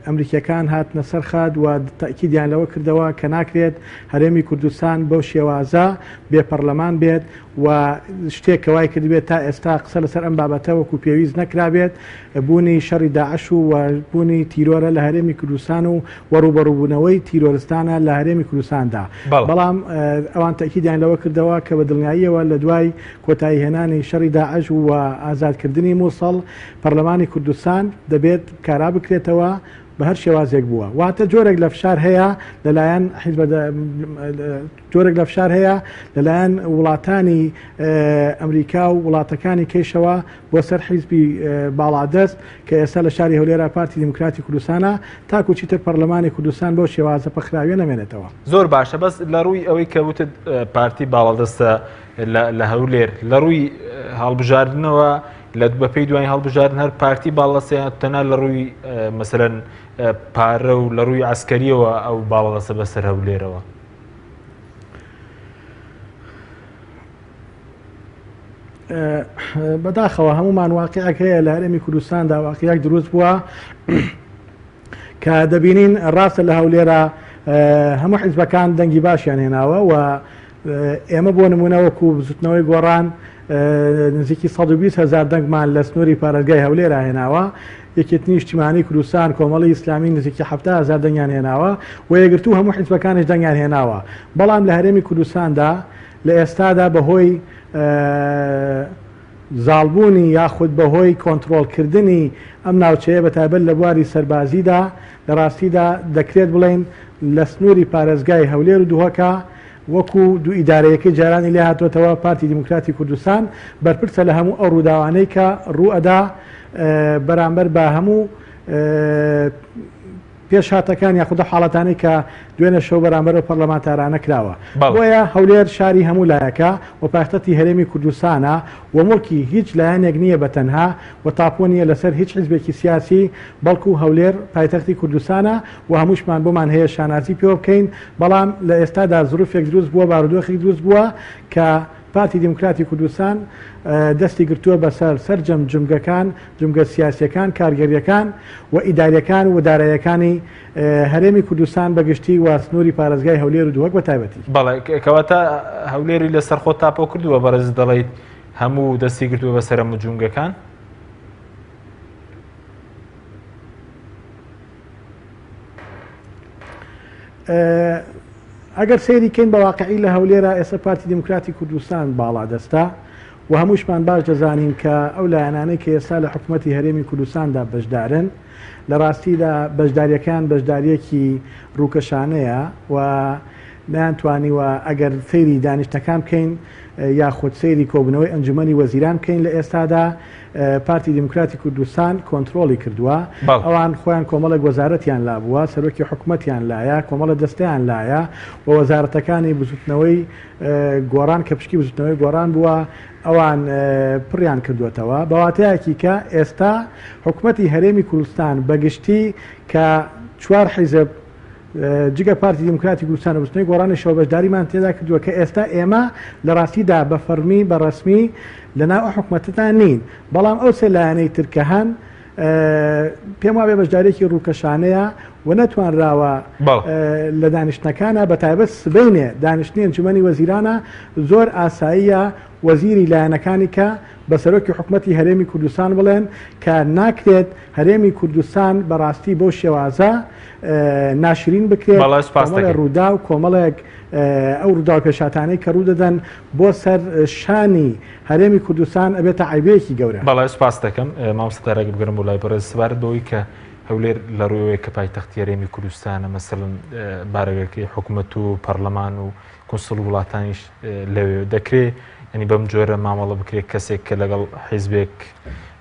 ئەمریکیەکان هاتنە سەر خات و تاکیدیان لەوە کردەوە کە ناکرێت هەرێمی کوردستان بەو شێوازە بێپەرلەمان بێت و شتێک کەوای کردبێت تا ئێستا قسە لەسەر ئەم بابەتە وەکو پێویست نەکرابێت بوونی شەڕی داعش و بوونی تیرۆرە لە هەرێمی کوردستان و وەڕوبەڕووبوونەوەی تیرۆرستانە لە هەرێمی کوردستاندا بەڵام ئەوان تاکیدیان لەوە کردەوە کە بە دڵنیاییەوە لە دوای کۆتایی هێنانی شەڕی داعش و ئازادکردنی مووسڵ پەرلەمانی کوردستان دەبێت کارا بکرێتەوە بە هەر شێوازێک بووە واتە جۆرێک لە فشار هەیە لەلایەن جۆرێک لە فشار هەیە لەلایەن وڵاتانی ئەمریکا و وڵاتەکانی کەیشەوە بۆ سەر حیزبی باڵادەست کە ئێستا لە شاری هەولێرا پارتی دیموکراتی کوردستانە تاکو چیتر پەرلەمانی کوردستان بۆ شێوازە پەخراویە نەمێنێتەوە. زۆر باشە بەس لە ڕووی ئەوەی کە وتت پارتی باڵادەستە لە هەولێر لە ڕووی هەڵبژاردنەوە لە بەپێی دوای هەڵبژاردن هەر پارتی باڵەسەیان تەنها لە ڕووی مەسەلەن پارە و لە ڕووی عسکەریەوە ئەو باڵەسە بەسەر هەولێرەوە. بەداخەوە هەمومان واقعەک هەیە لە هەرێمی کوردستاندا واقعەک دروست بووە کە دەبینین ڕاستە لە هەولێرە هەموو حیزبەکان دەنگی باشیان هێناوە و ئێمە بۆ نمونە وەکو بزوتنەوەی گۆڕان نزیکی 120,000 دەنگمان لە سنووری پارێزگای هەولێرا هێناوە یەکێتی نیشتیمانی کوردستان کۆمەڵی ئیسلامی نزیکی 70,000 دەنگیان هێناوە و یەکگرتوو هەموو حیزبەکانیش دەنگیان هێناوە بەڵام لە هەرێمی کوردستاندا لە ئێستادا بەهۆی زاڵبوونی یاخود بەهۆی کۆنتترۆلکردنی ئەم ناوچەیە بەتایبەت لە بواری سەربازیدا لە ڕاستیدا دەکرێت بڵێن لە سنووری پارێزگای هەولێر و دووهۆکە وەکو دوو ئیدارەیەکی جارانی لێ هاتوۆتەوە پارتی دیموکراتی کوردستان بەرپرسە لە هەموو ئەو ڕووداوانەی کە ڕوئەدا بەرامبەر بە هەموو پێش هاتەکان یاخودە حاڵەتانی کە دوێنێ شەو بەرامبەر بە پەرلەمانتارانە کراوە بۆیە هەولێر شاری هەموو لایەکە و پایتەختی هەرێمی کوردستانە و مڵکی هیچ لایەنێک نییە بەتەنها و تاپۆ نیە لەسەر هیچ حیزبێکی سیاسی بەڵکو هەولێر پایتەختی کوردستانە و هەمووشمان بۆمان هەیە شانازی پێوە بکەین بەڵام لە ئێستادا زروفێک دروست بووە بارودۆخی دروست بووە کە پارتی دیموکراتی کوردستان دەستی گرتووە بەسەر سەرجەم جمگەکان جمگە سیاسیەکان کارگەریەکان و ئیداریەکان و داراییەکانی هەرێمی کوردستان بەگشتی و سنووری پارێزگای هەولێر و دووەک بەتایبەتی. بەڵێ کەواتە هەولێری لەسەر خۆ تاپۆ کردووە بەڕێز دەڵێیت هەموو دەستی گرتووە بەسەر هەموو جمگەکان. ئەگەر سەیری کەین بە واقعی لە هەولێرە ئێستا پارتی دیموکراتی کوردستان باڵا دەستا و هەمووشمان باش دەزانین کە ئەو لایەنانەی کە ئێستا لە حکوومەتی هەرێمی کوردستاندا بەشدارن لە ڕاستیدا بەشداریەکان بەشداریەکی ڕووکەشانەیە و نانتوانیوە ئەگەر سەیری دانیشتەکان بکەین یاخود سەیری کۆبنەوەی ئەنجومەنی وەزیران بکەین لە ئێستادا پارتی دیموکراتی کوردستان کۆنتترۆلی کردووە ئەوان خۆیان کۆمەڵێک وەزارەتیان لابووە سەرۆکی حکوومەتیان لایە کۆمەڵە دەستیان لایە و وەزارەتەکانی بزوتنەوەی گۆڕان کە پشکی بزوتنەوەی گۆڕان بووە ئەوان پڕیان کردوێتەوە بەواتەیەکی کە ئێستا حکوومەتی هەرێمی کوردستان بەگشتی کە 4 حیزب جگە پارتی دیموکراتی کوردستان و بستنەوەی گۆڕانی شەو بەشداریمان تێدا کردووە کە ئێستا ئێمە لە ڕاستیدا بە فەرمی بە ڕسمی لەناو حکوومەتتان نین بەڵام ئەو سێ لایەنەی ترکە هەن پێم وابێ بەشدارێکی ڕووکەشانەیە و نەتوانراوە لە دانیشتەکانە بە تایبەت سبەینێ دانیشتنی ئەنجومەنی وەزیرانە زۆر ئاساییە وەزیری لایەنەکانی کە بە سەرۆکی حکوومەتی هەرێمی کوردستان بڵێن کە ناکرێت هەرێمی کوردستان بەڕاستی بەو شێوازە ناشرین بکرێت کۆمەڵێک ڕوودا و کۆمەڵێک ئەو ڕوودا و پێشاتانەی کە ڕوو دەدەن بۆ سەر شانی هەرێمی کوردستان ئەبێتە عیبەیەکی گەورە. بەڵای سپاس دەکەم مامۆستاڕێک بگەڕم بۆ لای بەڕێز سوار دەوەی کە هەولێر لە ڕوویەوەی کە پایتەختی هەرێمی کوردستانە مەسەڵەن بارگەکەی حکوومەت و پەرلەمان و کۆنسڵ وڵاتانیش لەوێ دەکرێت ینی بەم جۆرە مامەڵە بکرێت کەسێک کە لەگەڵ حیزبێک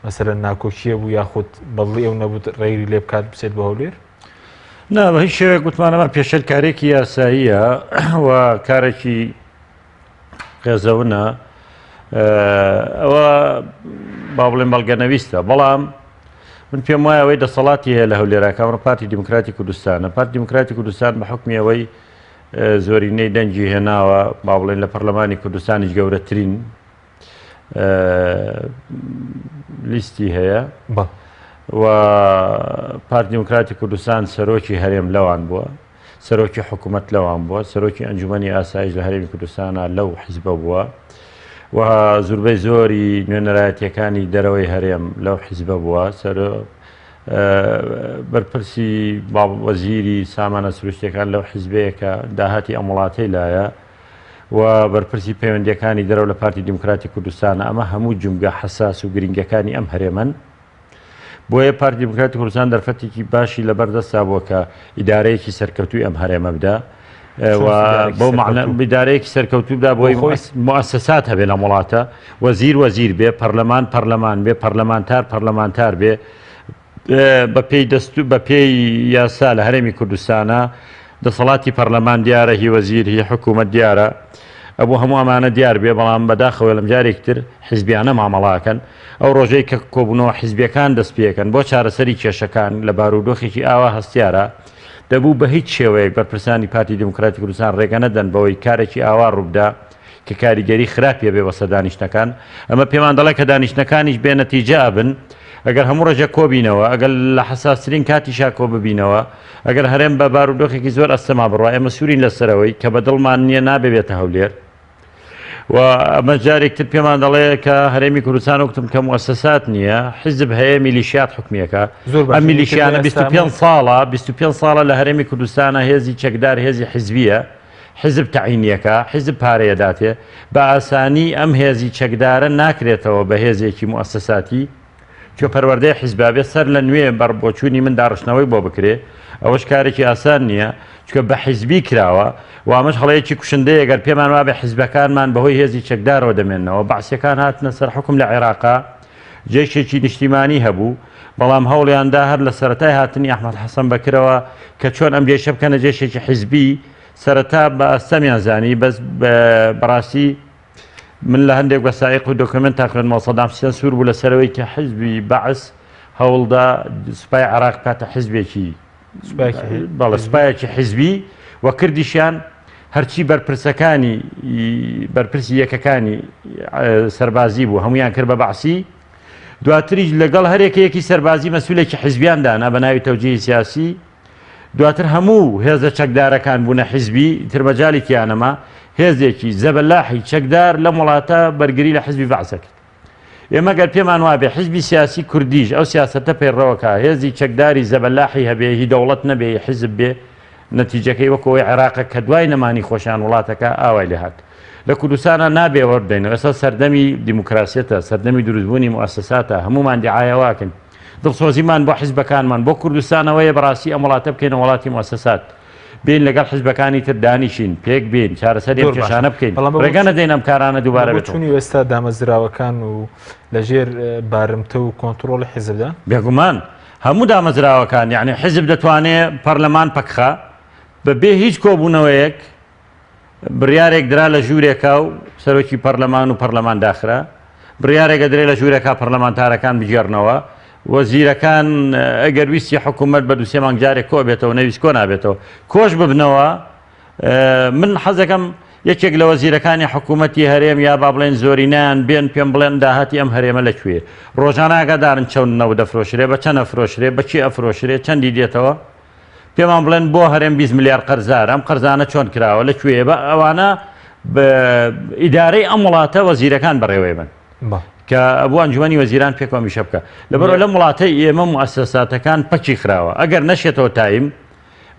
مەسەلەن ناکۆکیە بوو یاخود بەڵی ئەو نەبوت ڕێگری لێ بکات بچێت بە هەولێر؟ نا بە هیچ شێوەیە گوتمانەمە پێشەلکارێکی یاساییە و کارێکی قێزەونە ئەوە با بڵێن بەڵگەنەویستە بەڵام من پێم وایە ئەوەی دەسەڵاتی هەیە لە هەولێرە کامڕە پارتی دیموکراتی کوردستانە پارتی دیموکراتی کوردستان بە حکمی ئەوەی زۆرینەی دەنجی هێناوە با بڵێن لە پەرلەمانی کوردستانیش گەورەترین لیستی هەیە و پارتی دیموکراتی کوردستان سەرۆکی هەرێم لەوان بووە سەرۆکی حکوومەت لەوان بووە سەرۆکی ئەنجومەنی ئاسایش لە هەرێمی کوردستانە لەو حیزبە بووە و زۆربەی زۆری نوێنەرایەتیەکانی دەرەوەی هەرێم لەو حیزبە بووە بەرپرسی وەزیری سامانە سروشتیەکان لەو حیزبەیە کە داهاتی ئەم وڵاتەی لایە و بەرپرسی پەیوەندیەکانی دەرەوە لە پارتی دیموکراتی کوردستانە ئەمە هەموو جمگە حەساس و گرنگەکانی ئەم هەرێمن بۆیە پارتی دیموکراتی کوردستان دەرفەتێکی باشی لەبەردەستا بووە کە ئیدارەیەکی سەرکەوتووی ئەم هەرێمە بدە بۆ ئیدارەیەکی سەرکەوتوو بدا بۆی موسسات هەبێ لە وڵاتە وەزیر بێ پەرلەمان بێ پەرلەمانتار بێ بەپێی دەستور بەپێی یاسا لە هەرێمی کوردستانە دەسەڵاتی پەرلەمان دیارە هی وەزیر هی حکوومەت دیارە ئەبوو هەموو ئەمانە دیار بێ بەڵام بەداخەوە لەم جارێکتر حیزبیانە مامەڵاکەن ئەو ڕۆژەی کە کۆبوونەوە حیزبیەکان دەست پێەکەن بۆ چارەسەری کێشەکان لە بارودۆخێکی ئاوا هەستیارە دەبوو بە هیچ شێوەیەک بەرپرسانی پارتی دیموکراتی کوردستان ڕێگە نەدەن بەوەی کارێکی ئاوا ڕووبدا کە کاریگەری خراپیە بێ وەسە دانیشتەکان ئەمە پێمان دەڵێ کە دانیشتەکانیش بێ نەتیجە بن ئەگەر هەموو ڕێژە کۆبینەوە ئەگەر لە حساسترین کاتیشا کۆ ببینەوە ئەگەر هەرێم بە بارودۆخێکی زۆر ئەستەما بڕوە ئێمە سوورین لەسەرەوەی کە بەدڵمان نییە نابێتە هەولێر و ئەمە جارێکتر پێمان دەڵێ کە هەرێمی کوردستان وەکتم کە موسسات نییە حیزب هەیە میلیشیات حکومیەکە ئەم میلیشیانە 25 ساڵە لە هەرێمی کوردستانە هێزی چەکدار هێزی حیزبیە حزب تعینیەکە حزب پارەیەداتێ بە ئاسانی ئەم هێزی چەکدارە ناکرێتەوە بە هێزێکی موسساتی چۆ پەروەردەی حیزبابێت سەر لە نوێ بەڕبۆچوونی من داڕشنەوەی بۆ بکرێ ئەوەش کارێکی ئاسان نییە چکە بە حیزبی کراوە و ئەمەش هەڵەیەکی کوشندەیە گەر پێمان وابێ حیزبەکانمان بەهۆی هێزی چەکدارەوە دەمێنەوە بەعسیەکان هاتنە سەر حکم لە عێراقا جێشێکی نیشتیمانی هەبوو بەڵام هەوڵیاندا هەر لە سەرەتای هاتنی ئەحمەد حەسەن بەکرەوە کە چۆن ئەم جێشە بکەنە جێشێکی حیزبی سەرەتا بە ئەستەمیان زانی بەس بەڕاستی من لە هەندێک وەسایق و دۆکمنت تاقریباً سەدام حوسێن سوور بوو لەسەرەوەی کە حیزبی بەعس هەوڵدا سوپای عێراق بکاتە حیزبێکی بەڵێ سوپایەکی حیزبی و کردیشیان هەرچی بەرپرسەکانی بەرپرسی یەکەکانی سەربازی بوو هەمویان کرد بە بەعسی دواتریش لەگەڵ هەرێکەیەکی سەربازی مەسئولێکی حیزبیاندانا بە ناوی تەوجیهی سیاسی دواتر هەموو هێزە چەکدارەکان بوونە حیزبی ترمەجالی تیانەما هێزێکی زەبەلاحی چەکدار لە وڵاتە بەرگری لە حیزبی بەعسە کرد ئێمە گەر پێمان وابێ حیزبی سیاسی کوردیش ئەو سیاسەتە پەیڕەوەکە هێزی چەکداری زەبەلاحی هەبێ هی دەوڵەت نەبێ حیزب بێ نەتیجەکەی وەکەوەی عێراقە کە دوای نەمانی خۆشیان وڵاتەکە ئاوای لێ هات لە کوردستانە نابێ وەردەین ئێستا سەردەمی دیموکراسیەتە سەردەمی دروستبوونی موسساتە هەمومان دیعایەواکەن دڵسۆزیمان بۆ حیزبەکانمان بۆ کوردستانەوەیە بەڕاستی ئەم وڵاتە بکەین وڵاتی موسسات بین لەگەڵ حیزبەکانی تر دانیشین پێک بین چارەسەری کێشانە بکەین ڕێگە نەدەین ئەم کارانە دووبارە بچوونی ئێستا دامەزراوەکان و لەژێر بارمتە و کۆنتترۆڵی حیزبدا بێگومان هەموو دامەزراوەکان یعنی حیزب دەتوانێت پەرلەمان پەکخە بەبێ هیچ کۆبوونەوەیەک بڕیارێک درا لە ژوورێکە و سەرۆکی پەرلەمان و پەرلەمان داخرا بڕیارێکە درێ لە ژوورێکە پەرلەمانتارەکان بگێڕنەوە وەزیرەکان ئەگەر ویستی حکوومەت بە دووسێ مانگ جارێک کۆ بێتەوە نەویست کۆ نابێتەوە کۆش ببنەوە من حەزەکەم یەکێک لە وەزیرەکانی حکوومەتی هەرێم یا با بڵێن زۆرینیان بێن پێم بڵێن داهاتی ئەم هەرێمە لەکوێ ڕۆژانە ئاگادارن چەندنەوە دەفرۆشرێ بە چەند ئەفرۆشرێ بەچی ئەفرۆشرێ چەندی دێتەوە پێمان بڵێن بۆ هەرێم 20 میلیارد قەرزار ئەم قەرزانە چۆن کراوە لەکوێ بە ئەوانە ئیدارەی ئەم وڵاتە وەزیرەکان بەڕێوەی بن کە بۆ ئەنجومەنی وەزیران پێکەوە میشە بکە لەبەرەوە لەم وڵاتەی ئێمە موسساتەکان پەچی خراوە ئەگەر نەشێتەوە تایم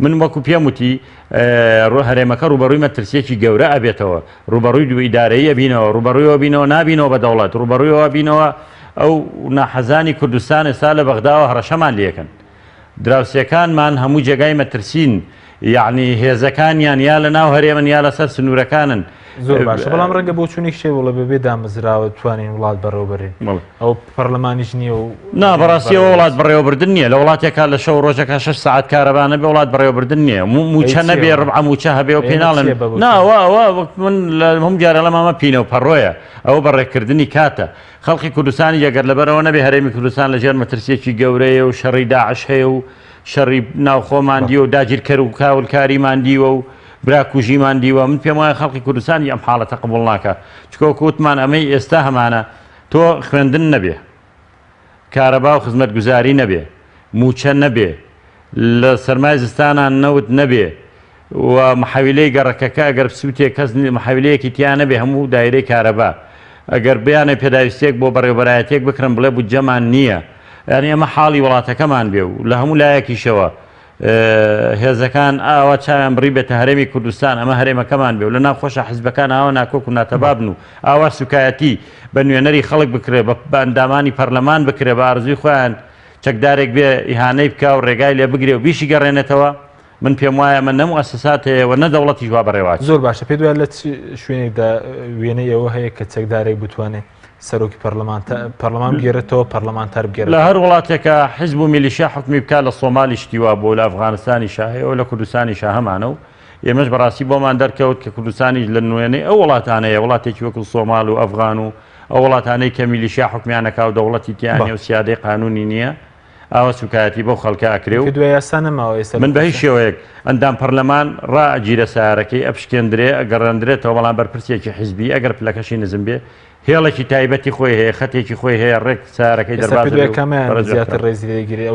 من وەکو پێم وتی هەرێمەکە ڕوبەڕووی مەترسیەکی گەورە ئەبێتەوە ڕوبەڕووی دوو ئیدارەیە بینەوە ڕوبەڕوویەوە بینەوە نابینەوە بە دەوڵەت ڕوبەڕوویەوە بینەوە ئەو ناحەزانی کوردستان ئێستا لە بەغداوە هەڕەشەمان لێکن دراوسەکانمان هەموو جێگای مەترسین یعنی هێزەکانیان یا لە ناو هەرێمن یا لەسەر سنوورەکانن زۆر باشە بەڵام ڕەنگە بۆ چوونی شێوە لە بەبێ دامەزراوە توانین وڵات بەڕێوەبەرێن ئەو پەرلەمانیش نییە و نابڕاستیەوە وڵات بەڕێوەبردن نییە لە وڵاتێکا لە شەو ڕۆژەکە 6 ساعت کارەبانە بێ وڵات بەڕێوەبردن نییە موچە نەبێ ڕبع موچە هەبێ و پێناڵن ناوە من هەم جارە لە مامە پینە و پەڕۆیە ئەوە بەڕێکردنی کاتە خەڵکی کوردستانی ئەگەر لەبەرەوە نەبێ هەرێمی کوردستان لەژێر مەترسیەکی گەورەیە و شەڕی داعش هەیە و شەڕی ناوخۆمان دیوە و داگیرکەر و کاولکاریمان دیوە و براکوژیمان دیوە من پێم وایە خەڵکی کوردستانی ئەم حاڵەتە قبوڵ ناکە چکۆ کووتمان ئەمەی ئێستا هەمانە تۆ خوێندن نەبێ کارەبا و خزمەتگوزاری نەبێ موچە نەبێ لە سەرمای زستانان نەوت نەبێ و محەویلەی گەڕەکەکە ئەگەر سووتێک کەس محەویلەیەکی تیان نەبێ هەموو دایرەی کارەبا ئەگەر بیانە پێداویستێک بۆ بەڕێوەبەرایەتێک بکرن بڵێ بودجەمان نییە یعنی ئەمە حاڵی وڵاتەکەمان بێ و لە هەموو لایەکیشەوە هێزەکان ئاوا چاویان بڕی بێتە هەرێمی کوردستان ئەمە هەرێمەکەمان بێ و لە ناوخۆشە حیزبەکان ئاوا ناکۆک و ناتەبابن و ئاوا سوکایەتی بە نوێنەری خەڵک بکرێ بە ئەندامانی پەرلەمان بکرێ بە ئارزووی خۆیان چەکدارێک بێ ئیهانەی بکە و ڕێگای لێ بگرێ و بیشی گەڕێنێتەوە من پێم وایە من نە موسسات هەیە و نە دەوڵەتی وا بەڕێوات زۆر باشە پێ دوای لە شوێنێکدا وێنەی ئەوە هەیە کە چەکدارێک بتوانێت سەرۆکی پەرلەمان بگێرێتەوە پەرلەمانتار بگێرێت لە هەر وڵاتێکە حیزب و میلیشیا حکمی بکات لە سۆمالی شتیوا بۆ لە ئەفغانستانی شاهەیە لە کوردستانی شاهەمانە و ئێمەش بەڕاستی بۆمان دەرکەوت کە کوردستانی لە نوێنەی ئەو وڵاتانەیە وڵاتێکی وەکو سۆمال و ئەفغان و ئەو وڵاتانەی کە میلیشیا حکمیانەکە و دەوڵەتی تیانە و سیادەی قانونی نییە ئاوە سوکایەتی بۆ خەڵکە ئەکرێ و دوای یاسا نەماوە ئێستا من بە هیچ شێوەیەک ئەندام پەرلەمان ڕائەگیرە سارەکەی ئەپشکێندرێ ئەگەڕێندرێتەوە بەڵام بەرپرسێکی حیزبی ئەگەر پلەکەشی نزم بێ هێڵێکی تایبەتی خۆی هەیە خەتێکی خۆی هەیە ڕێک سارەکەی دەربازیاتر ڕێزیگیری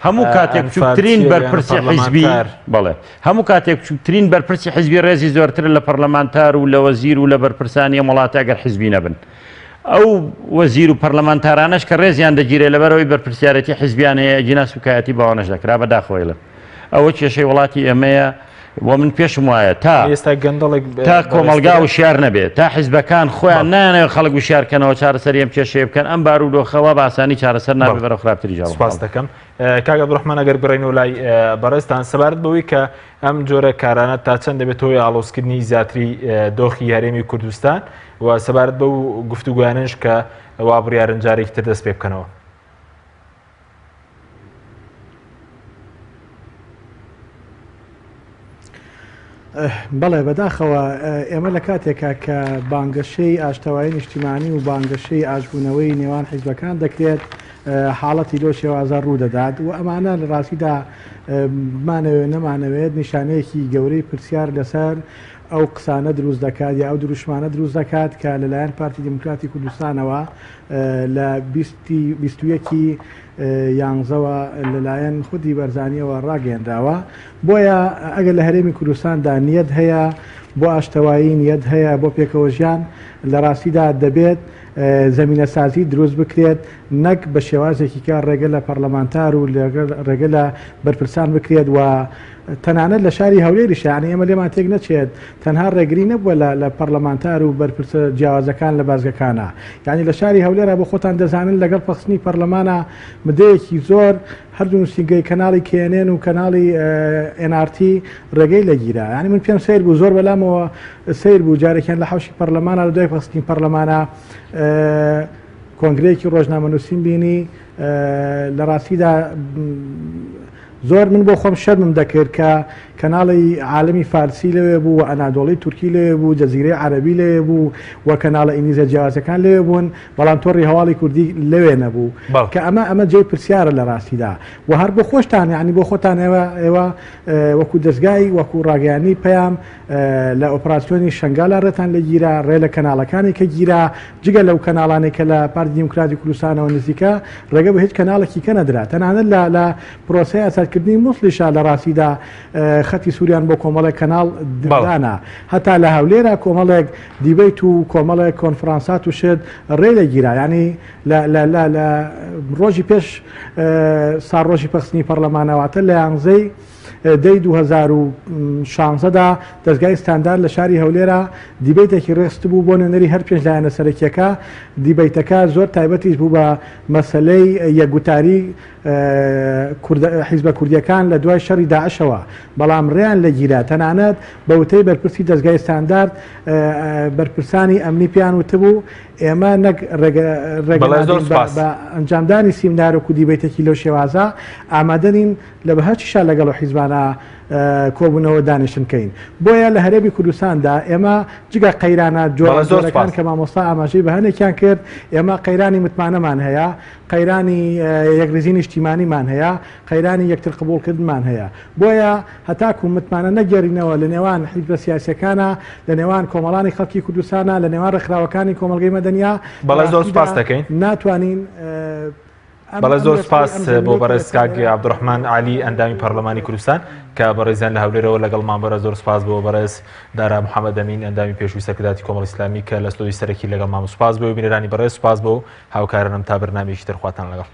هەموو کاتێک بچووکترین بەرپرسی حیزبی بڵێ هەموو کاتێک بچووکترین بەرپرسی حیزبی ڕێزی زۆرتر لە پەرلەمانتار و لە وەزیر و لە بەرپرسانی وڵاتە ئەگەر حیزبی نەبن ئەو وەزیر و پەرلەمانتارانەش کە ڕێزیان دەگیرێت لەبەرەوەی بەرپرسیارەتی حیزبیان هەیە جینا سوکایەتی باوانەش دەکرا بەداخۆی لە ئەوە کێشەی وڵاتی ئێمەیە و من پێشم وایە تا کۆمەلگا و شار نەبێت تا حیزبەکان خۆیان نانەوێت خەڵک و شارکەنەوە چارەسەری ئەم کێشەیە بکەن ئەم بارودۆخەوە بە ئاسانی چارەسەر نابێت بەرەو خراپتری جاڵ سپاس دەکەم کاک عەبدوڕەحمان ئەگەر بڕێنەوە لای بەڕێزتان سەبارەت بەوەی کە ئەم جۆرە کارانە تا چەند دەبێت هۆی ئاڵۆزکردنی زیاتری دۆخی هەرێمی کوردستان و سەبارەت بەو گفتوگویانش کە وا بڕیارن جارێکی تر دەست پێ بکەنەوە بەڵێ بەداخەوە ئێمە لە کاتێکا کە بانگەشەی ئاشتەوایی نیشتیمانی و بانگەشەی ئاژبوونەوەی نێوان حیزبەکان دەکرێت حاڵەتی لۆ شێوازە ڕوو دەدات و ئەمانە لە ڕاستیدا مانەوێت نەمانەوێت نیشانەیەکی گەورەی پرسیار لەسەر ئەو قسانە دروست دەکات یا ئەو دروشمانە دروست دەکات کە لەلایەن پارتی دموکراتی کوردستانەوە لە 21 یانزەوە لەلایەن خودی بەرزانیەوە ڕاگەێنراوە بۆیە ئەگەر لە هەرێمی کوردستاندا نیەت هەیە بۆ ئاشتەوایی نیەت هەیە بۆ پێکەوە ژیان لە ڕاستیدا دەبێت زمینە سازی دروست بکرێت نەک بە شێوازێکی کار ڕێگە لە پەرلەمانتار و ڕێگە لە بەرپرسان بکرێت و تەنانەت لە شاری هەولێریش یعنی ئێمە لێمان تێک نەچێت تەنها ڕێگری نەبووە لە پەرلەمانتار و بەرپرسە جیاوازەکان لە بازگەکانە یعنی لە شاری هەولێرە بۆ خۆتان دەزانن لەگەڵ پەخستنی پەرلەمانە مدەیەکی زۆر هەردوو نووسینگەی کەناڵی KNN و کەناڵی NRT ڕێگەی لەگیرە ینی من پێم سیر بوو زۆر بەلامەوە سیر بوو جارێکیان لە حوشی پەرلەمانە لە دوای پەخستنی پەرلەمانە کۆنگرەیەکی ڕۆژنامەنووسین بینی لە ڕاستیدا زۆر من بۆ خۆم شەرمم دەکرد کە کەناڵی عالمی فارسی لەوێ بوو و ئەنادۆڵی تورکی لەوێ بوو جەزیرەی عەرەبی لەوێ بوو و کەناڵە ئینگلیزە جیاوازەکان لەوێ بوون بەڵام تۆڕی هەواڵی کوردی لەوێ نەبوو کە ئەمە جێی پرسیارە لە ڕاستیدا و هەر بۆ خۆشتان یعنی بۆ خۆتان ئێوە وەکو دەستگای وەکو ڕاگەیانی پەیام لە ئۆپراسیۆنی شنگالە ڕێتان لە گیرە ڕێ لە کەناڵەکانی کە گیرە جگە لەو کەناڵانی کە لە پارتی دیموکراتی کوردستانەوە نزیکە ڕێگە بە هیچ کەناڵێکی کە نەدرا تەنانەت لە پرۆسەی ئاسادکردنی موسڵیشا لە ڕاستیدا خەتی سووریان بۆ کۆمەڵێک کەناڵ دانا هەتا لە هەولێرە کۆمەڵێک دیبیت و کۆمەڵێک کۆنفرانسات و شت ڕێ لەگیرا ینی لە ڕۆژی پێش ساڕۆژی پەخستنی پەرلەمانەواتە لە یانزەی دەی 2016دا دەستگای ستاندار لە شاری هەولێرە دیبیتێکی ڕێست بوو بۆ نوێنەری هەر پێنج لایەنە سەرەکیەکە دیبیتەکە زۆر تایبەتیش بوو بە مەسەلەی یەکگوتاری حیزبە کوردیەکان لە دوای شەڕی داعشەوە بەڵام ڕێیان لە گیرە تەنانەت بە وتەی بەرپرسی دەستگای ستاندارد بەرپرسانی ئەمنی پیان وتبوو ئێمە نەک بە ئەنجامدانی سیمنارۆک و دیبیتێکی لەو شێوازە ئامادەنین لە بەهەچیشا لەگەڵ حیزبانە کۆبوونەوە دانیشتکەین بۆیە لە هەرێمی کوردستاندا ئێمە جگە قەیرانە جۆرەکان کە مامۆستا ئاماژەی بە هەنێکیان کرد ئێمە قەیرانی متمانەمان هەیە قەیرانی یەکریزی نیشتیمانیمان هەیە قەیرانی یەکتر قبولکردمان هەیە بۆیە هەتاکو متمانە نەگەڕینەوە لە نێوان حیزبە سیاسیەکانە لە نێوان کۆمەڵانی خەڵکی کوردستانە لە نێوان ڕێکخراوەکانی کۆمەلگەی مەدەنیا بەڵێ زۆر سپاس دەکەین ناتوانین بەڵێ زۆر سپاس بۆ بەڕێز کاک عەبدوڕەحمان عالی ئەندامی پەرلەمانی کوردستان کە بەڕێزیان لە هەولێرەوە لەگەڵمان بەرە زۆر سپاس بۆ بەڕێز دارا محەممەد ئەمین ئەندامی پێشووی سەرکرداتی کۆمەڵی ئیسلامی کە لە ستۆدیۆی سەرەکی لەگەڵ مام سپاس بۆ بینەرانی بەڕێز سپاس بۆ هاوکارانم تا بەرنامەیەکی تر خواتان لەگەڵ